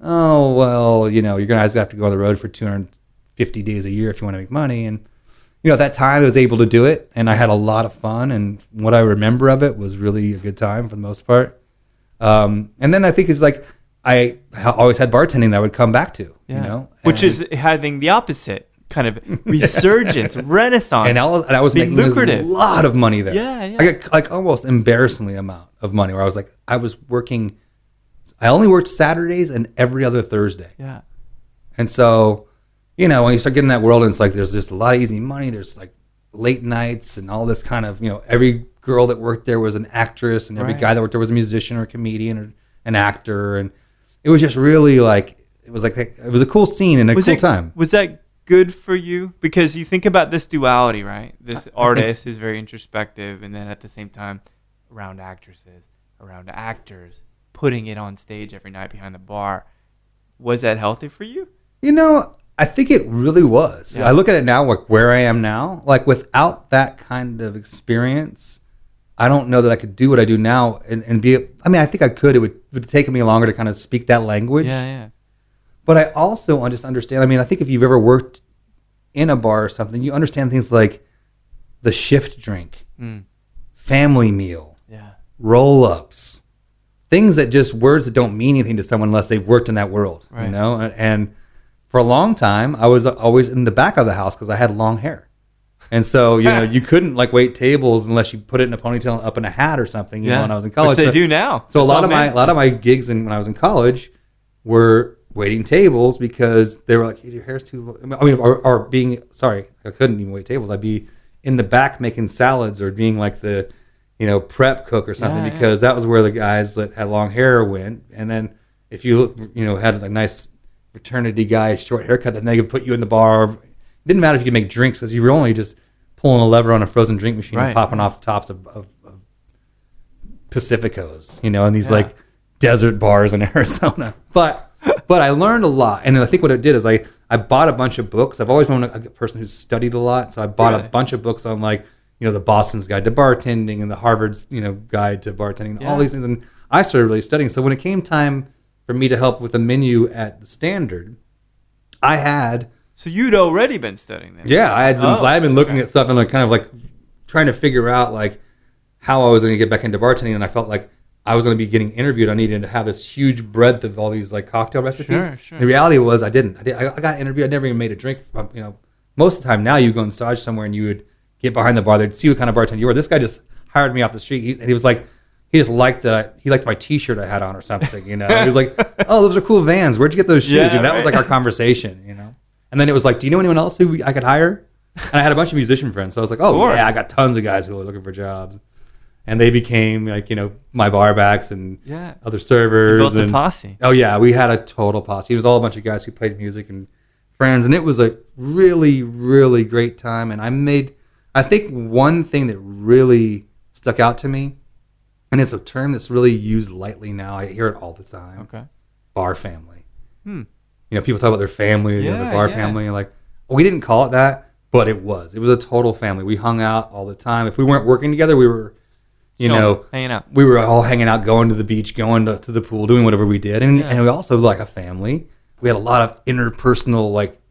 oh, well, you're going to have to go on the road for 250 days a year if you want to make money. And, at that time I was able to do it, and I had a lot of fun. And what I remember of it was really a good time for the most part. And then I think it's like, I always had bartending that I would come back to, which is having the opposite kind of resurgence, renaissance. And I was making lucrative. A lot of money there. Yeah. I got like almost embarrassingly amount of money where I was like, I only worked Saturdays and every other Thursday. Yeah. And so, when you start getting in that world, and it's like, there's just a lot of easy money. There's like late nights and all this kind of, every girl that worked there was an actress, and every guy that worked there was a musician or a comedian or an actor. And it was just really like, it was a cool scene and a cool time. Was that good for you? Because you think about this duality, right? This artist who's very introspective, and then at the same time around actresses, around actors, putting it on stage every night behind the bar. Was that healthy for you? I think it really was. Yeah. I look at it now, like where I am now, like without that kind of experience, I don't know that I could do what I do now and be, I think I could. It would have taken me longer to kind of speak that language. Yeah. But I also just understand, I think if you've ever worked in a bar or something, you understand things like the shift drink, family meal, roll-ups, things that just words that don't mean anything to someone unless they've worked in that world, right. And for a long time, I was always in the back of the house because I had long hair. And so, you couldn't like wait tables unless you put it in a ponytail up in a hat or something, when I was in college. Which they do now. So a lot of my gigs when I was in college were waiting tables because they were like, hey, your hair's too long. I couldn't even wait tables. I'd be in the back making salads or being like the, prep cook or something because that was where the guys that had long hair went. And then if you, had a nice fraternity guy, short haircut, then they could put you in the bar. It didn't matter if you could make drinks because you were only just pulling a lever on a frozen drink machine and popping off tops of Pacificos, and these like desert bars in Arizona. But I learned a lot. And I think what it did is I bought a bunch of books. I've always been a person who's studied a lot. So I bought a bunch of books on like, the Boston's Guide to Bartending and the Harvard's, Guide to Bartending, all these things. And I started really studying. So when it came time for me to help with the menu at the Standard, I had... So you'd already been studying that? Yeah, I had been looking at stuff and like kind of like trying to figure out like how I was going to get back into bartending. And I felt like I was going to be getting interviewed. I needed to have this huge breadth of all these like cocktail recipes. Sure. The reality was I didn't. I got interviewed. I never even made a drink. Most of the time now you go and stage somewhere and you would get behind the bar. They'd see what kind of bartender you were. This guy just hired me off the street. He was like, he just liked my T-shirt I had on or something. He was like, oh, those are cool Vans. Where'd you get those shoes? That was like our conversation. And then it was like, do you know anyone else who I could hire? And I had a bunch of musician friends. So I was like, oh, yeah, I got tons of guys who were looking for jobs. And they became like, my barbacks and other servers. You built a posse. Oh, yeah, we had a total posse. It was all a bunch of guys who played music and friends. And it was a really, really great time. And I think one thing that really stuck out to me, and it's a term that's really used lightly now. I hear it all the time. Okay. Bar family. People talk about their family, their bar family, and like, we didn't call it that, but it was. It was a total family. We hung out all the time. If we weren't working together, we were, hanging out. We were all hanging out, going to the beach, going to the pool, doing whatever we did, and we also like a family. We had a lot of interpersonal like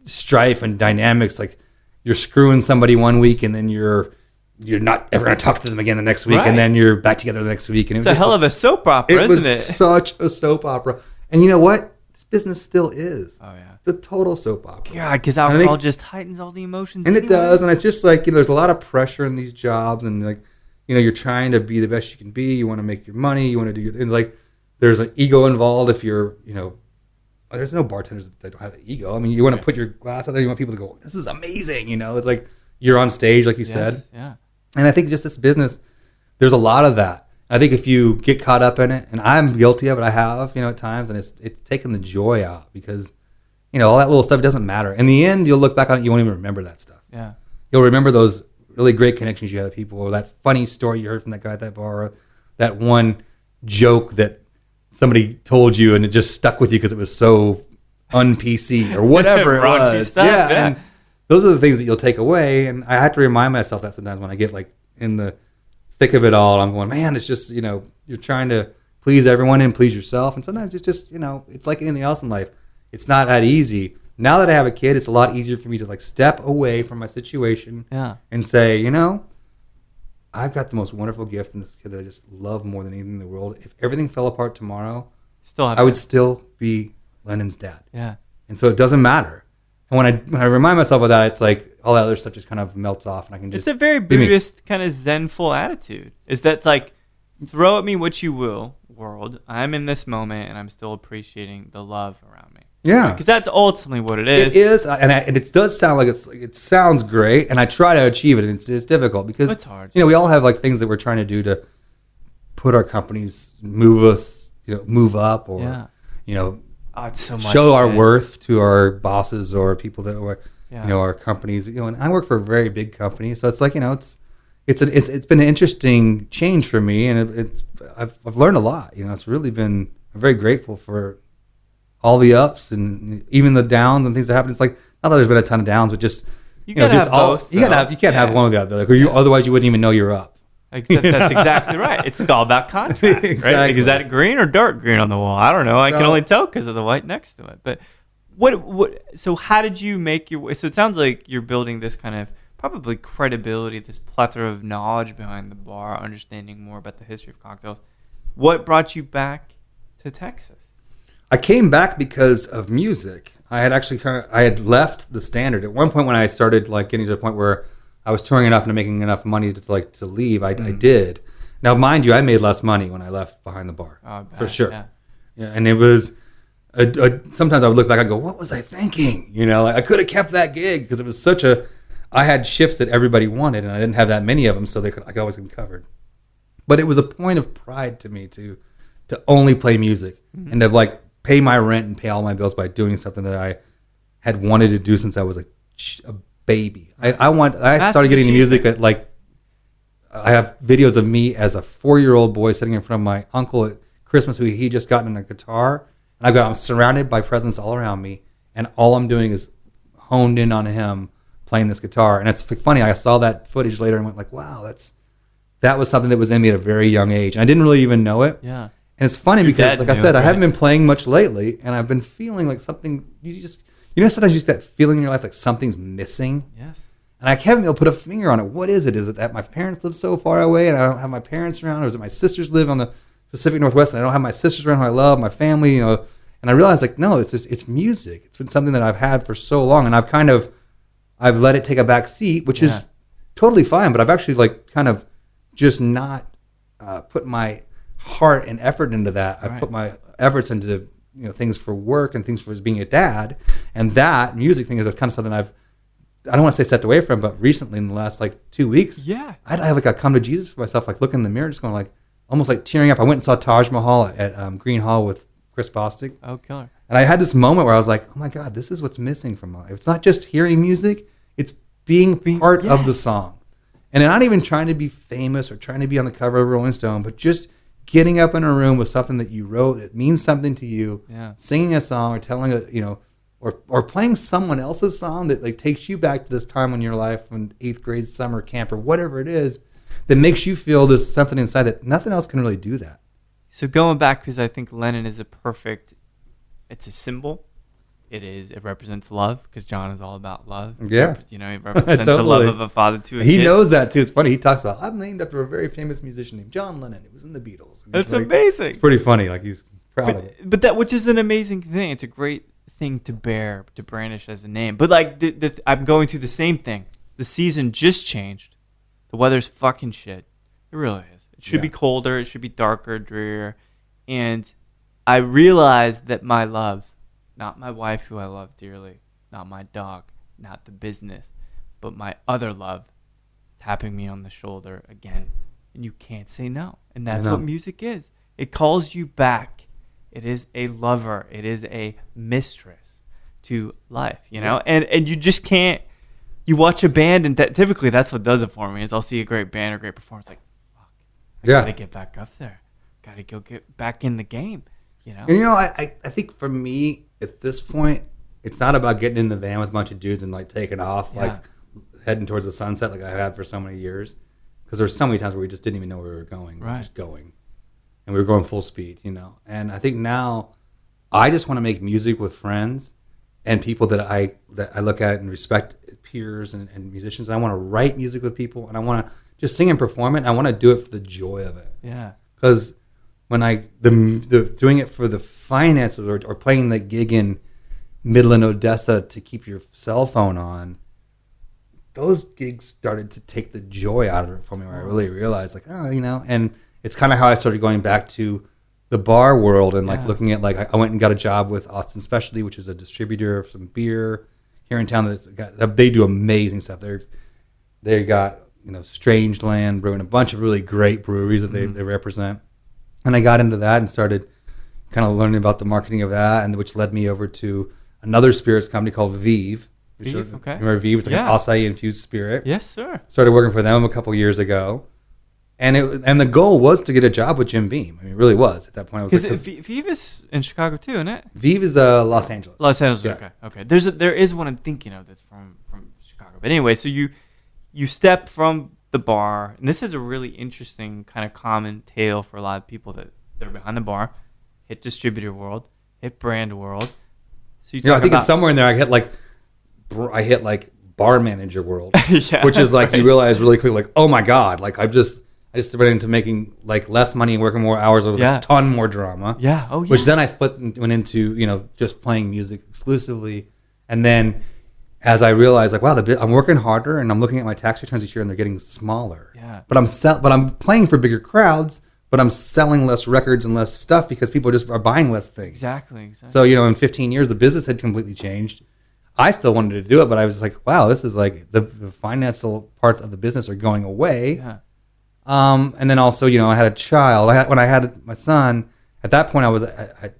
strife and dynamics. Like you're screwing somebody one week, and then you're not ever going to talk to them again the next week, and then you're back together the next week. And it's a hell of a soap opera, isn't it? It was such a soap opera. And you know what? This business still is. Oh, yeah. It's a total soap opera. God, because alcohol just heightens all the emotions. And it does. And it's just like, there's a lot of pressure in these jobs. And like, you're trying to be the best you can be. You want to make your money. You want to do your... And like, there's an ego involved if you're, there's no bartenders that don't have an ego. I mean, you want to put your glass out there. You want people to go, this is amazing. It's like you're on stage, like you said. Yeah. And I think just this business, there's a lot of that. I think if you get caught up in it, and I'm guilty of it, I have, at times, and it's taken the joy out because, all that little stuff doesn't matter. In the end, you'll look back on it, you won't even remember that stuff. Yeah. You'll remember those really great connections you had with people, or that funny story you heard from that guy at that bar, or that one joke that somebody told you and it just stuck with you because it was so un-PC or whatever it was. Stuff, yeah. those are the things that you'll take away. And I have to remind myself that sometimes when I get like in the thick of it all, I'm going, man, it's just, you're trying to please everyone and please yourself. And sometimes it's just, it's like anything else in life. It's not that easy. Now that I have a kid, it's a lot easier for me to like step away from my situation and say, I've got the most wonderful gift in this kid that I just love more than anything in the world. If everything fell apart tomorrow, I would still be Lennon's dad. Yeah. And so it doesn't matter. And when I remind myself of that, it's like all that other stuff just kind of melts off, and I can just. It's a very Buddhist kind of Zenful attitude. Is that's like, throw at me what you will, world. I'm in this moment, and I'm still appreciating the love around me. Yeah, because that's ultimately what it is. It is, and it does sound like it sounds great, and I try to achieve it, and it's difficult because it's hard. We all have like things that we're trying to do to put our companies, move us, move up, or it's so much, show our worth to our bosses or people that work, our companies. And I work for a very big company, so it's like it's been an interesting change for me, and I've learned a lot. It's really been. I'm very grateful for all the ups and even the downs and things that happen. It's like not that there's been a ton of downs, but just you gotta have both. You can't have one without the other. Otherwise, you wouldn't even know you're up. That's exactly right. It's all about contrast, exactly. Right? Like, is that green or dark green on the wall? I don't know. I can only tell because of the white next to it. But what? So how did you make your way? So it sounds like you're building this kind of probably credibility, this plethora of knowledge behind the bar, understanding more about the history of cocktails. What brought you back to Texas? I came back because of music. I had left the Standard at one point when I started like getting to the point where I was touring enough and making enough money to leave. I did. Now, mind you, I made less money when I left behind the bar, for sure. Yeah, and it was. Sometimes I would look back and go, "What was I thinking?" Like I could have kept that gig because it was such a. I had shifts that everybody wanted, and I didn't have that many of them, so I could always get covered. But it was a point of pride to me to only play music and to like pay my rent and pay all my bills by doing something that I had wanted to do since I was a baby. I started getting into music at like, I have videos of me as a 4-year-old boy sitting in front of my uncle at Christmas who he just gotten a guitar, and I'm surrounded by presents all around me, and all I'm doing is honed in on him playing this guitar. And it's funny, I saw that footage later and went like, wow, that was something that was in me at a very young age, and I didn't really even know it. Yeah. And it's funny because, like I said, I haven't been playing much lately, and I've been feeling like something. Sometimes you get that feeling in your life like something's missing. Yes. And I haven't been able to put a finger on it. What is it? Is it that my parents live so far away and I don't have my parents around, or is it my sisters live on the Pacific Northwest and I don't have my sisters around who I love, my family? And I realized like no, it's music. It's been something that I've had for so long, and I've let it take a back seat, which is totally fine. But I've actually like kind of just not put my heart and effort into that. I've put my efforts into things for work and things for being a dad, and that music thing is kind of something I don't want to say stepped away from, but recently in the last like 2 weeks, I have like a come to Jesus for myself, like looking in the mirror, just going like almost like tearing up. I went and saw Taj Mahal at Green Hall with Chris Bostic. Oh, killer! And I had this moment where I was like, oh my God, this is what's missing from my life. It's not just hearing music; it's being part of the song, and not even trying to be famous or trying to be on the cover of Rolling Stone, but just getting up in a room with something that you wrote that means something to you, singing a song or telling or playing someone else's song that like takes you back to this time in your life, when 8th grade summer camp or whatever it is, that makes you feel there's something inside that nothing else can really do that. So going back, because I think Lennon is it's a symbol. It represents love, because John is all about love. Yeah. He represents the love of a father to a kid. He knows that too. It's funny. He talks about, I'm named after a very famous musician named John Lennon. It was in the Beatles. That's like, amazing. It's pretty funny. Like he's proud of it. But that, which is an amazing thing. It's a great thing to bear, to brandish as a name. But like I'm going through the same thing. The season just changed. The weather's fucking shit. It really is. It should be colder. It should be darker, drearier. And I realized that my love, not my wife who I love dearly, not my dog, not the business, but my other love, tapping me on the shoulder again. And you can't say no. And that's what music is. It calls you back. It is a lover. It is a mistress to life, And you just can't. You watch a band, and typically that's what does it for me, is I'll see a great band or great performance, like, fuck, I got to get back up there. Got to go get back in the game, And I think for me, at this point, it's not about getting in the van with a bunch of dudes and like taking off, Yeah. like heading towards the sunset like I had for so many years. Because there were so many times where we just didn't even know where we were going. We were just going. And we were going full speed, you know. And I think now I just want to make music with friends and people that I look at and respect, peers and musicians. I want to write music with people, and I want to just sing and perform it. And I want to do it for the joy of it. Yeah. Because when the doing it for the finances or playing the gig in Midland, Odessa to keep your cell phone on, those gigs started to take the joy out of it for me. Where I really realized, like, oh, you know, and it's kind of how I started going back to the bar world and like looking at, like, I went and got a job with Austin Specialty, which is a distributor of some beer here in town. They do amazing stuff. They got, you know, Strangeland Brewing, a bunch of really great breweries that they represent. And I got into that and started kind of learning about the marketing of that, and which led me over to another spirits company called Vive. Vive, okay. Remember Vive? It's like an acai infused spirit. Yes, sir. Started working for them a couple years ago. And the goal was to get a job with Jim Beam. I mean, it really was at that point. Because Vive is in Chicago too, isn't it? Vive is Los Angeles. Los Angeles. Yeah. Okay. There is one I'm thinking of that's from Chicago. But anyway, so you step from the bar, and this is a really interesting kind of common tale for a lot of people that they're behind the bar, hit distributor world, hit brand world. So I think it's somewhere in there. I hit like bar manager world, which is like you realize really quick, like, oh my god, like I just went into making like less money and working more hours with a ton more drama. Yeah. Oh yeah. Which then I went into, you know, just playing music exclusively, and then as I realized, like, wow, I'm working harder and I'm looking at my tax returns each year and they're getting smaller. Yeah. But I'm playing for bigger crowds, but I'm selling less records and less stuff because people just are buying less things. Exactly. So, you know, in 15 years, the business had completely changed. I still wanted to do it, but I was like, wow, this is like the financial parts of the business are going away. Yeah. And then also, you know, I had a child. When I had my son, at that point,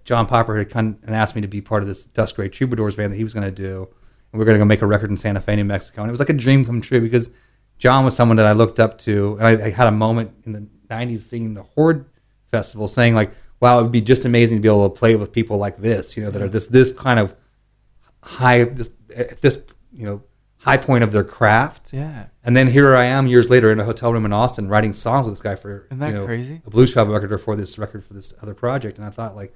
John Popper had come and asked me to be part of this Dusk Gray Troubadours band that he was going to do. And we were going to go make a record in Santa Fe, New Mexico. And it was like a dream come true because John was someone that I looked up to. And I had a moment in the 90s singing the Horde Festival saying, like, wow, it would be just amazing to be able to play with people like this, you know, that are this kind of high point of their craft. Yeah. And then here I am years later in a hotel room in Austin writing songs with this guy for crazy? A blues travel record or for this other project. And I thought, like,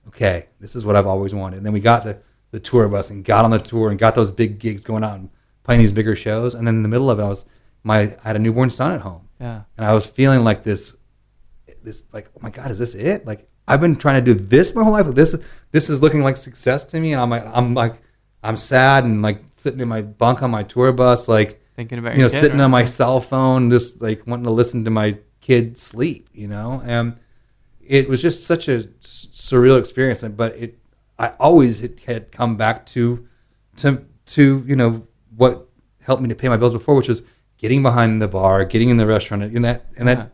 okay, this is what I've always wanted. And then we got the tour bus and got on the tour and got those big gigs going out and playing these bigger shows. And then in the middle of it, I had a newborn son at home. Yeah. And I was feeling like this like, oh my God, is this it? Like, I've been trying to do this my whole life. This is looking like success to me. And I'm sad and like sitting in my bunk on my tour bus, like thinking about your kid, sitting on my cell phone, just like wanting to listen to my kid sleep, you know. And it was just such a surreal experience. But I always had come back to you know what helped me to pay my bills before, which was getting behind the bar, getting in the restaurant, in that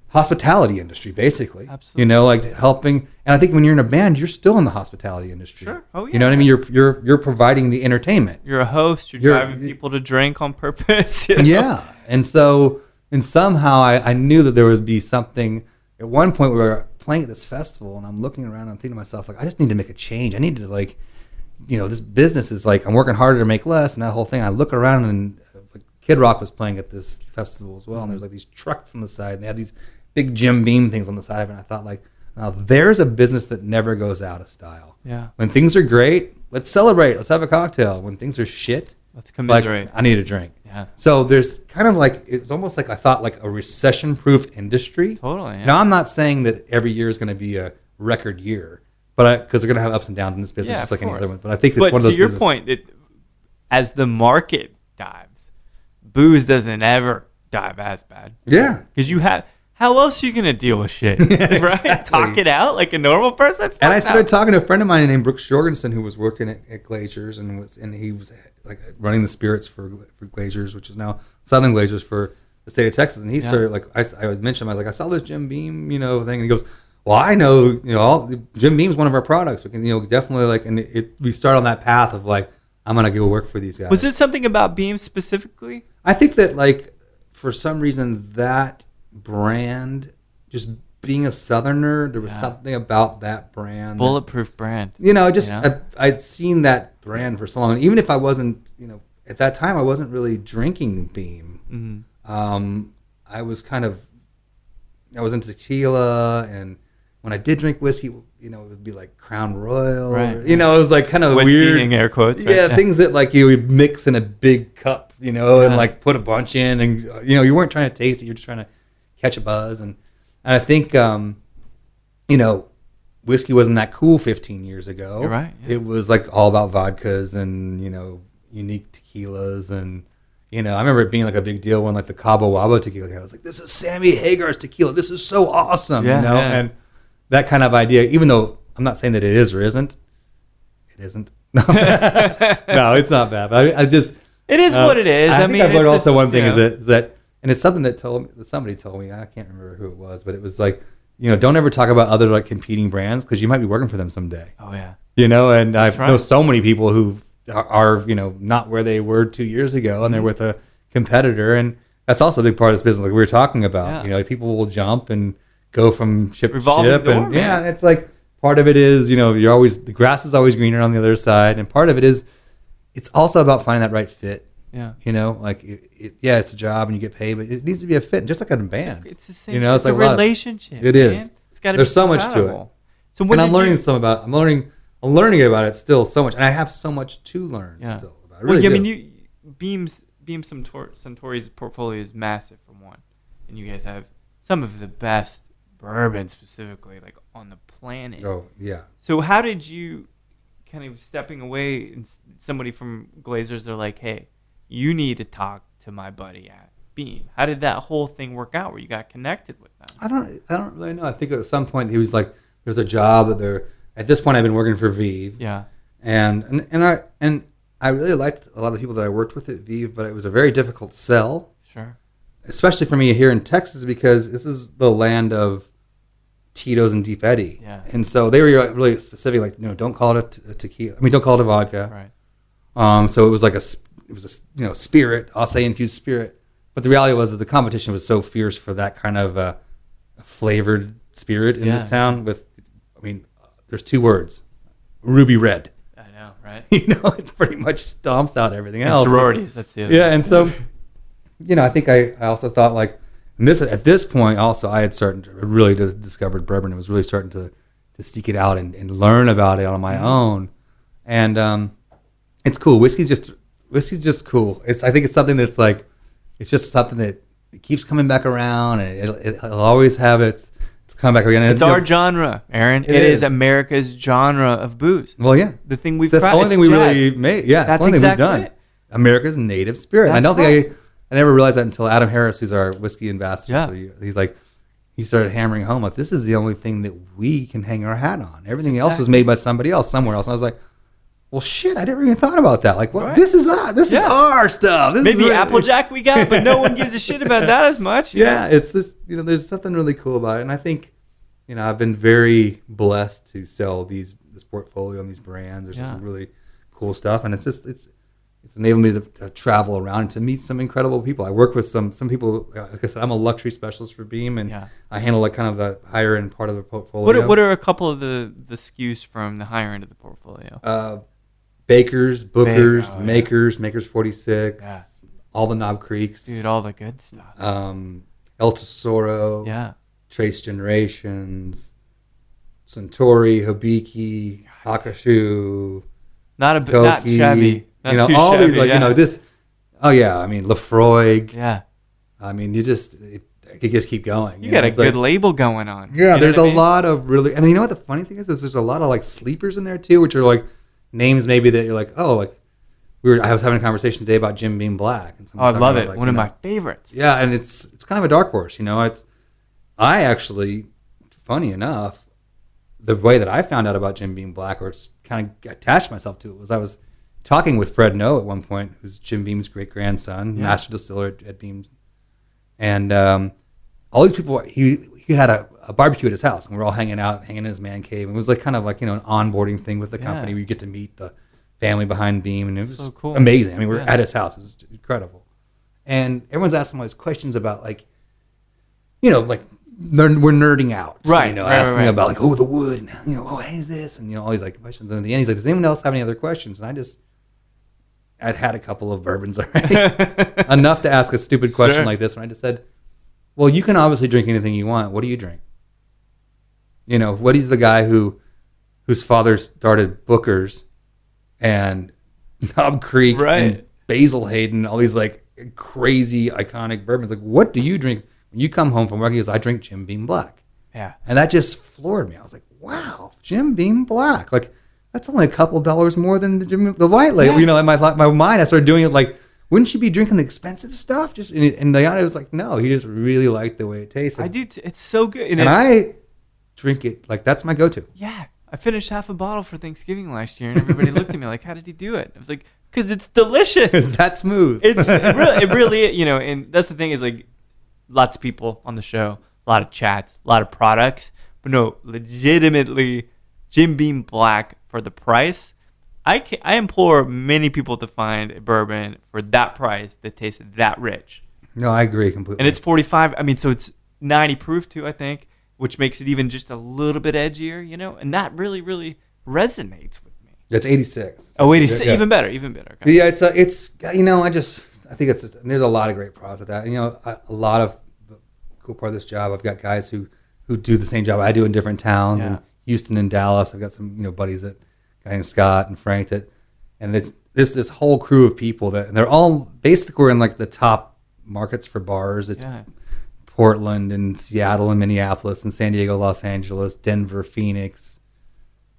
hospitality industry, basically. Absolutely. You know, like helping. And I think when you're in a band, you're still in the hospitality industry. Sure. Oh yeah. You know what I mean? You're providing the entertainment. You're a host. You're driving people to drink on purpose. You know? Yeah. And so, and somehow I knew that there would be something. At one point, we were playing at this festival, and I'm looking around and I'm thinking to myself, like, I just need to make a change. I need to, like, you know, this business is like, I'm working harder to make less, and that whole thing. I look around, and Kid Rock was playing at this festival as well, and there was like these trucks on the side, and they had these big Jim Beam things on the side of it. And I thought, like, now there's a business that never goes out of style. Yeah. When things are great, let's celebrate. Let's have a cocktail. When things are shit, let's commiserate. Like, I need a drink. Yeah. So there's kind of like, it's almost like I thought like a recession-proof industry. Totally. Yeah. Now I'm not saying that every year is going to be a record year, but because they're going to have ups and downs in this business, just like any other one. But I think it's one of those. To your point, as the market dives, booze doesn't ever dive as bad. Yeah. Because you have. How else are you going to deal with shit? Yeah, right? Exactly. Talk it out like a normal person? And I started talking to a friend of mine named Brooks Jorgensen, who was working at Glazers, and he was like running the spirits for Glazers, which is now Southern Glazers for the state of Texas. And he started, like, I would mention, I saw this Jim Beam, you know, thing. And he goes, well, I know, you know, Jim Beam's one of our products. We can, you know, definitely, like, and we start on that path of, like, I'm going to go work for these guys. Was it something about Beam specifically? I think that, like, for some reason, that brand just being a Southerner, there was something about that brand. Bulletproof brand. I'd seen that brand for so long. And even if I wasn't, at that time, I wasn't really drinking Beam. Mm-hmm. I was into tequila, and when I did drink whiskey, it would be like Crown Royal. Right. It was like kind of whiskey weird. in air quotes. Right? Yeah, things that like you would mix in a big cup, and like put a bunch in, and you weren't trying to taste it, you're just trying to catch a buzz. And I think whiskey wasn't that cool 15 years ago. You're right. Yeah. It was like all about vodkas and unique tequilas, and I remember it being like a big deal when like the Cabo Wabo tequila came out. I was like, this is Sammy Hagar's tequila. This is so awesome, and that kind of idea. Even though I'm not saying that it is or isn't, it isn't. No, it's not bad. But I just it is what it is. I mean, I've learned also one thing is that, and it's something that somebody told me. I can't remember who it was, but it was like, don't ever talk about other like competing brands because you might be working for them someday. Oh yeah. And I know so many people who are not where they were 2 years ago, and they're with a competitor, and that's also a big part of this business, like we were talking about. People will jump and go from ship to ship, and and it's like part of it is you're always, the grass is always greener on the other side, and part of it is it's also about finding that right fit. Like it's a job and you get paid, but it needs to be a fit, just like a band. It's the same. It's like a relationship. It is. It's got to be. There's so much to it. So when I'm learning I'm learning about it still so much, and I have so much to learn still about it. I really do. Beam-Suntory's portfolio is massive for one, and you guys have some of the best bourbon specifically like on the planet. Oh yeah. So how did you kind of stepping away, and somebody from Glazers, they're like, hey, you need to talk to my buddy at Beam. How did that whole thing work out where you got connected with them? I don't really know. I think at some point he was like, there's a job that they're, at this point I've been working for Vive. Yeah. And I really liked a lot of the people that I worked with at Vive, but it was a very difficult sell. Sure. Especially for me here in Texas, because this is the land of Tito's and Deep Eddy. Yeah. And so they were really specific, like, don't call it a tequila. I mean, don't call it a vodka. Right. So it was like a spirit, I'll say infused spirit. But the reality was that the competition was so fierce for that kind of a flavored spirit in this town. There's two words: ruby red. I know, right? It pretty much stomps out everything else. Sororities, that's the other. Yeah, and so, I think I also thought like, at this point also I had really discovered bourbon. I was really starting to seek it out and learn about it on my own, and it's cool. Whiskey's just cool. I think it's something that's like, it's just something that it keeps coming back around, and it'll always have its come back again. It's our genre, Aaron. It is America's genre of booze. Well, yeah, the thing we've. That's the only thing we really made. Yeah, that's the only thing we've done. America's native spirit. And I don't think I never realized that until Adam Harris, who's our whiskey ambassador. Yeah. He's like, he started hammering home like, this is the only thing that we can hang our hat on. Everything else was made by somebody else somewhere else. And I was like, well, shit, I never even thought about that. Like, well, this is our stuff. Maybe Applejack we got, but no one gives a shit about that as much. Yeah, it's just, there's something really cool about it. And I think, I've been very blessed to sell this portfolio and these brands. There's some really cool stuff. And it's enabled me to travel around and to meet some incredible people. I work with some people. Like I said, I'm a luxury specialist for Beam, and I handle like kind of the higher end part of the portfolio. What are a couple of the SKUs from the higher end of the portfolio? Bakers, Bookers, Makers 46, all the Knob Creeks. Dude, all the good stuff. El Tesoro, Trace Generations, Suntory, Hibiki, Hakashu, not Toki, shabby. Not all shabby, these, like, this, Lefroy. Yeah. It could just keep going. You got a good label going on. Yeah, there's a lot of really, and you know what the funny thing is there's a lot of like sleepers in there too, which are like names maybe that you're like, oh, like I was having a conversation today about Jim Beam Black. And I love it. Like, one of my favorites. Yeah, and it's kind of a dark horse, I actually, funny enough, the way that I found out about Jim Beam Black, or it's kind of attached myself to it, was I was talking with Fred Noe at one point, who's Jim Beam's great grandson, master distiller at Beam's, and all these people. He had a barbecue at his house, and we're all hanging in his man cave. And it was like kind of like an onboarding thing with the company where you get to meet the family behind Beam, and it was so cool. Amazing. I mean, we're at his house; it was incredible, and everyone's asking all these questions about like we're nerding out, right? Asking right. about like, oh, the wood, and oh, hey, is this, and all these like questions. And at the end, he's like, does anyone else have any other questions? And I'd had a couple of bourbons already, enough to ask a stupid question like this. And I just said, well, you can obviously drink anything you want. What do you drink? What is the guy whose father started Booker's and Knob Creek and Basil Hayden, all these like crazy iconic bourbons. Like, what do you drink when you come home from work? He goes, I drink Jim Beam Black. Yeah. And that just floored me. I was like, wow, Jim Beam Black. Like, that's only a couple $2 more than the white label. Yeah. In my mind, I started doing it like, wouldn't you be drinking the expensive stuff? And the guy was like, no, he just really liked the way it tasted. I do. It's so good. And I drink it like that's my go-to. Yeah. I finished half a bottle for Thanksgiving last year, and everybody looked at me like, how did he do it? I was like, because it's delicious. It's that smooth. It really, and that's the thing is like, lots of people on the show, a lot of chats, a lot of products, but no, legitimately, Jim Beam Black for the price. I implore many people to find a bourbon for that price that tastes that rich. No, I agree completely. And it's 45. I mean, so it's 90 proof too, I think, which makes it even just a little bit edgier, and that really, really resonates with me. It's 86. Oh, 86, even better. Okay. Yeah, it's I think it's just, there's a lot of great products with that. A lot of the cool part of this job, I've got guys who do the same job I do in different towns, in Houston and Dallas. I've got some buddies that guy named Scott and Frank and it's this whole crew of people that, and they're all basically we're in like the top markets for bars. It's Portland and Seattle and Minneapolis and San Diego, Los Angeles, Denver, Phoenix.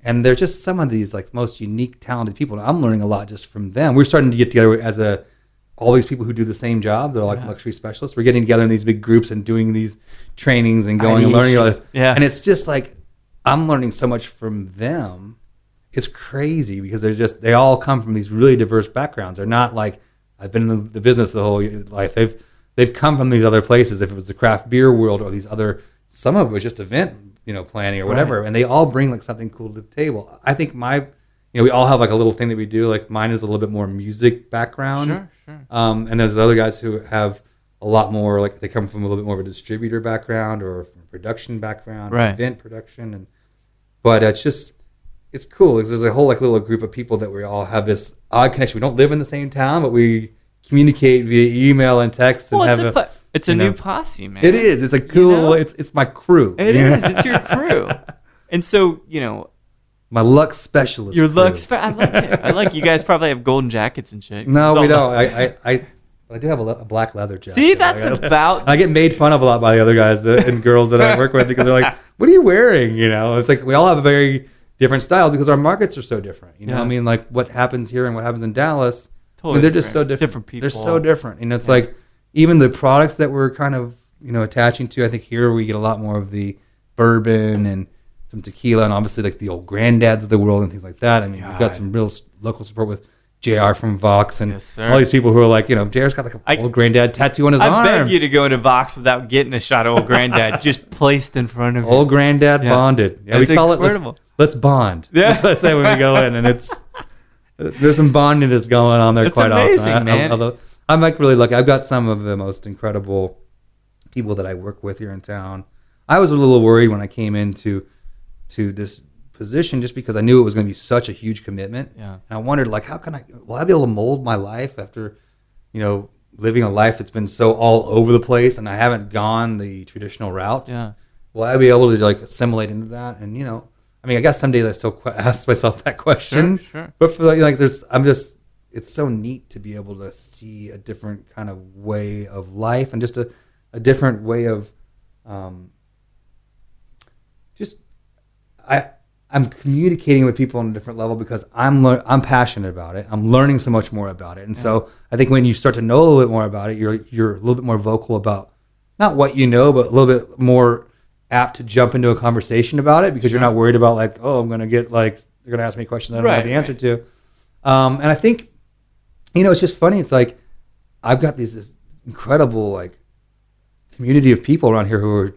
And they're just some of these like most unique, talented people. And I'm learning a lot just from them. We're starting to get together as all these people who do the same job. They're like luxury specialists. We're getting together in these big groups and doing these trainings and going and learning all this. Yeah. And it's just like, I'm learning so much from them. It's crazy because they all come from these really diverse backgrounds. They're not like, I've been in the business the whole life. They've come from these other places. If it was the craft beer world or these other, some of it was just event, planning or whatever. Right. And they all bring like something cool to the table. I think we all have like a little thing that we do. Like mine is a little bit more music background. Sure. And there's other guys who have a lot more, like they come from a little bit more of a distributor background or from a production background, or event production. But it's cool. There's a whole like little group of people that we all have this odd connection. We don't live in the same town, but we communicate via email and text. And it's a new posse, man. It is. It's a cool. It's my crew. It is. It's your crew. And so my luck specialist. Your luck. I like it. I like you guys probably have golden jackets and shit. No, we don't. I do have a black leather jacket. See, that's about. I get made fun of a lot by the other guys and girls that I work with because they're like, "What are you wearing?" It's like we all have a very different style because our markets are so different. I mean, like what happens here and what happens in Dallas. Totally they're just so different. Different people. They're so different. It's like even the products that we're kind of attaching to. I think here we get a lot more of the bourbon and some tequila and obviously like the old granddads of the world and things like that. I mean, we've got some real local support with JR from Vox and all these people who are like, JR's got like an old granddad tattoo on his arm. I beg you to go into Vox without getting a shot of old granddad just placed in front of you. Old granddad bonded. Yeah, we call it let's bond. Yeah. That's what I say when we go in, and there's some bonding that's going on there quite amazing, often. Man. Although I'm like really lucky. I've got some of the most incredible people that I work with here in town. I was a little worried when I came into this position just because I knew it was going to be such a huge commitment. Yeah. And I wondered, like, will I be able to mold my life after, living a life that's been so all over the place and I haven't gone the traditional route? Yeah. Will I be able to like assimilate into that? And, I guess some days I still ask myself that question. Sure. But for it's so neat to be able to see a different kind of way of life and just a different way of, I'm communicating with people on a different level because I'm passionate about it. I'm learning so much more about it. And so I think when you start to know a little bit more about it, you're a little bit more vocal about not what you know, but a little bit more apt to jump into a conversation about it because you're not worried about like, oh, I'm going to get like, they're going to ask me a question that I don't know the answer to. And I think, it's just funny. It's like, I've got this incredible like community of people around here who are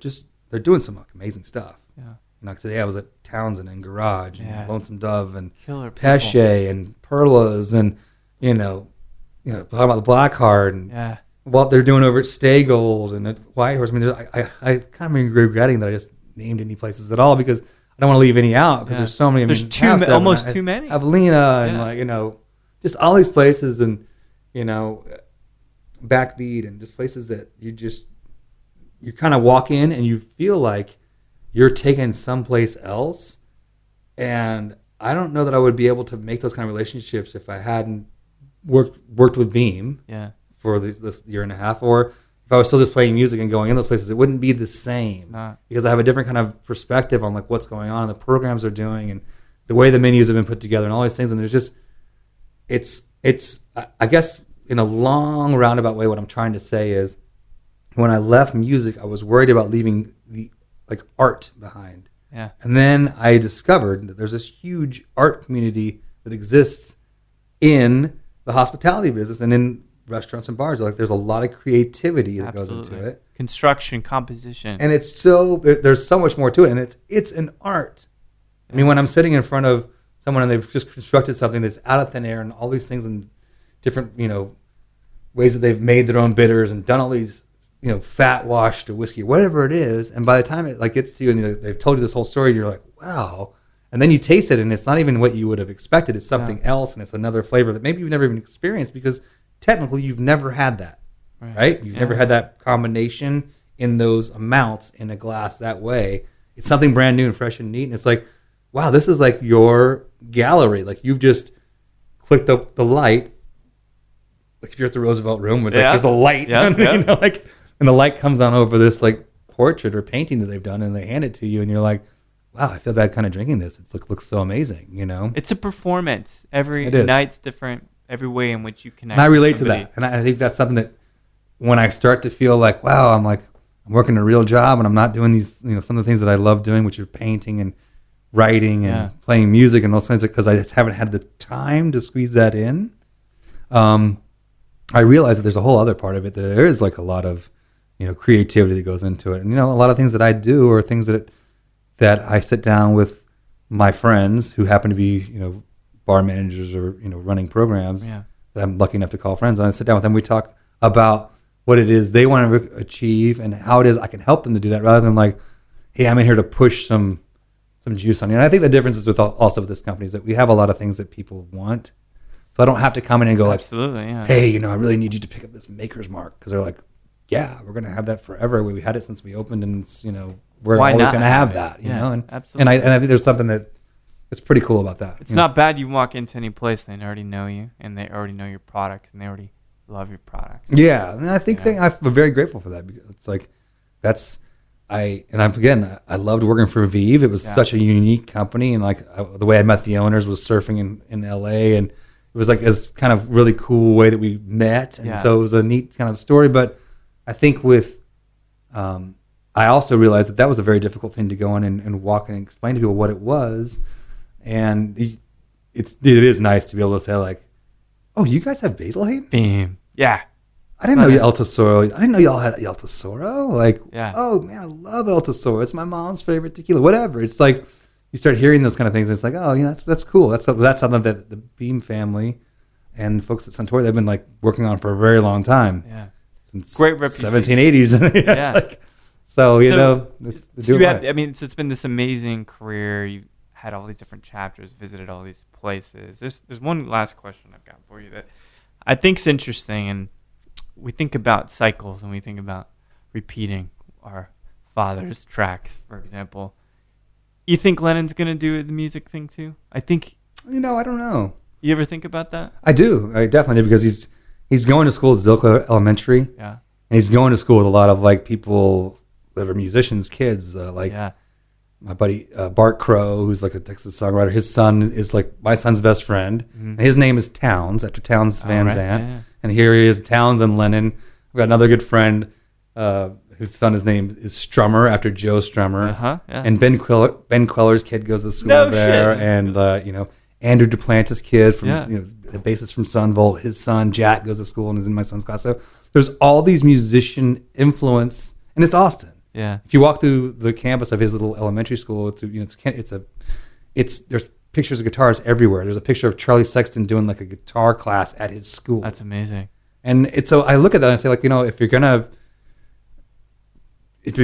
they're doing some like, amazing stuff. Yeah. Like today I was at Townsend and Garage and Lonesome Dove and Pesce and Perlas and, talking about the Blackheart and what they're doing over at Stay Gold and at Whitehorse. I mean, I kind of regretting that I just named any places at all because I don't want to leave any out because there's so many. There's almost too many. Avelina and just all these places and Backbeat and just places that you kind of walk in and you feel like you're taken someplace else. And I don't know that I would be able to make those kind of relationships if I hadn't worked with Beam for this year and a half, or if I was still just playing music and going in those places, it wouldn't be the same because I have a different kind of perspective on like what's going on and the programs they're doing and the way the menus have been put together and all these things. And there's just, it's I guess in a long roundabout way, what I'm trying to say is when I left music, I was worried about leaving the art behind. Yeah. And then I discovered that there's this huge art community that exists in the hospitality business and in restaurants and bars. Like there's a lot of creativity that goes into it. Construction, composition. And there's so much more to it. And it's an art. I mean, when I'm sitting in front of someone and they've just constructed something that's out of thin air and all these things and different, ways that they've made their own bitters and done all these, fat wash to whiskey, whatever it is. And by the time it gets to you and they've told you this whole story, you're like, wow. And then you taste it and it's not even what you would have expected. It's something else and it's another flavor that maybe you've never even experienced because technically you've never had that, right? You've never had that combination in those amounts in a glass that way. It's something brand new and fresh and neat. And it's like, wow, this is like your gallery. Like you've just clicked the light. Like if you're at the Roosevelt Room, where there's a light, and the light comes on over this portrait or painting that they've done, and they hand it to you, and you're like, wow, I feel bad kind of drinking this. It looks so amazing, It's a performance. Every night's different. Every way in which you connect. And I relate to that, and I think that's something that when I start to feel like, wow, I'm working a real job, and I'm not doing these, some of the things that I love doing, which are painting and writing and playing music and those things, because I just haven't had the time to squeeze that in. I realize that there's a whole other part of it. That there is a lot of, creativity that goes into it. And, a lot of things that I do are things that I sit down with my friends who happen to be, bar managers or, running programs that I'm lucky enough to call friends. And I sit down with them. We talk about what it is they want to achieve and how it is I can help them to do that rather than hey, I'm in here to push some juice on you. And I think the difference is also with this company is that we have a lot of things that people want. So I don't have to come in and go hey, I really need you to pick up this Maker's Mark because they're like, yeah, we're going to have that forever. We had it since we opened, and it's, we're always going to have that, know. Absolutely. And I think there's something that's pretty cool about that. It's not bad. You walk into any place, and they already know you, and they already know your product, and they already love your product. Yeah, and I think I'm very grateful for that because it's I loved working for Vive. It was such a unique company, and the way I met the owners was surfing in LA, and it was this kind of really cool way that we met, and so it was a neat kind of story. But I think I also realized that was a very difficult thing to go in and walk and explain to people what it was, and it is nice to be able to say oh, you guys have Basil Hayden? Beam, I didn't know you El Tesoro. I didn't know y'all had El Tesoro. Oh man, I love El Tesoro. It's my mom's favorite tequila. Whatever. It's you start hearing those kind of things. And it's oh, that's cool. That's something that the Beam family and the folks at Suntory they've been working on for a very long time. Yeah, since great reputation. 1780s. So it's been this amazing career. You've had all these different chapters, visited all these places. There's one last question I've got for you that I think's interesting, and we think about cycles and we think about repeating our father's tracks, for example. You think Lennon's going to do the music thing too? I think. I don't know. You ever think about that? I do. I definitely do because he's going to school at Zilkha Elementary. Yeah. And he's going to school with a lot of people that are musicians, kids. My buddy Bart Crow, who's a Texas songwriter. His son is my son's best friend. Mm-hmm. And his name is Towns, after Towns Van Zandt. Yeah. And here he is, Towns and Lennon. We've got another good friend whose son, his name is Strummer, after Joe Strummer. Uh-huh, yeah. And Ben Queller's kid goes to school there. Shit. And, Andrew Duplantis' kid, from the bassist from Sunvolt, his son, Jack, goes to school and is in my son's class. So there's all these musician influence, and it's Austin. Yeah. If you walk through the campus of his little elementary school, there's pictures of guitars everywhere. There's a picture of Charlie Sexton doing a guitar class at his school. That's amazing. And it's so I look at that and I say, like, if you're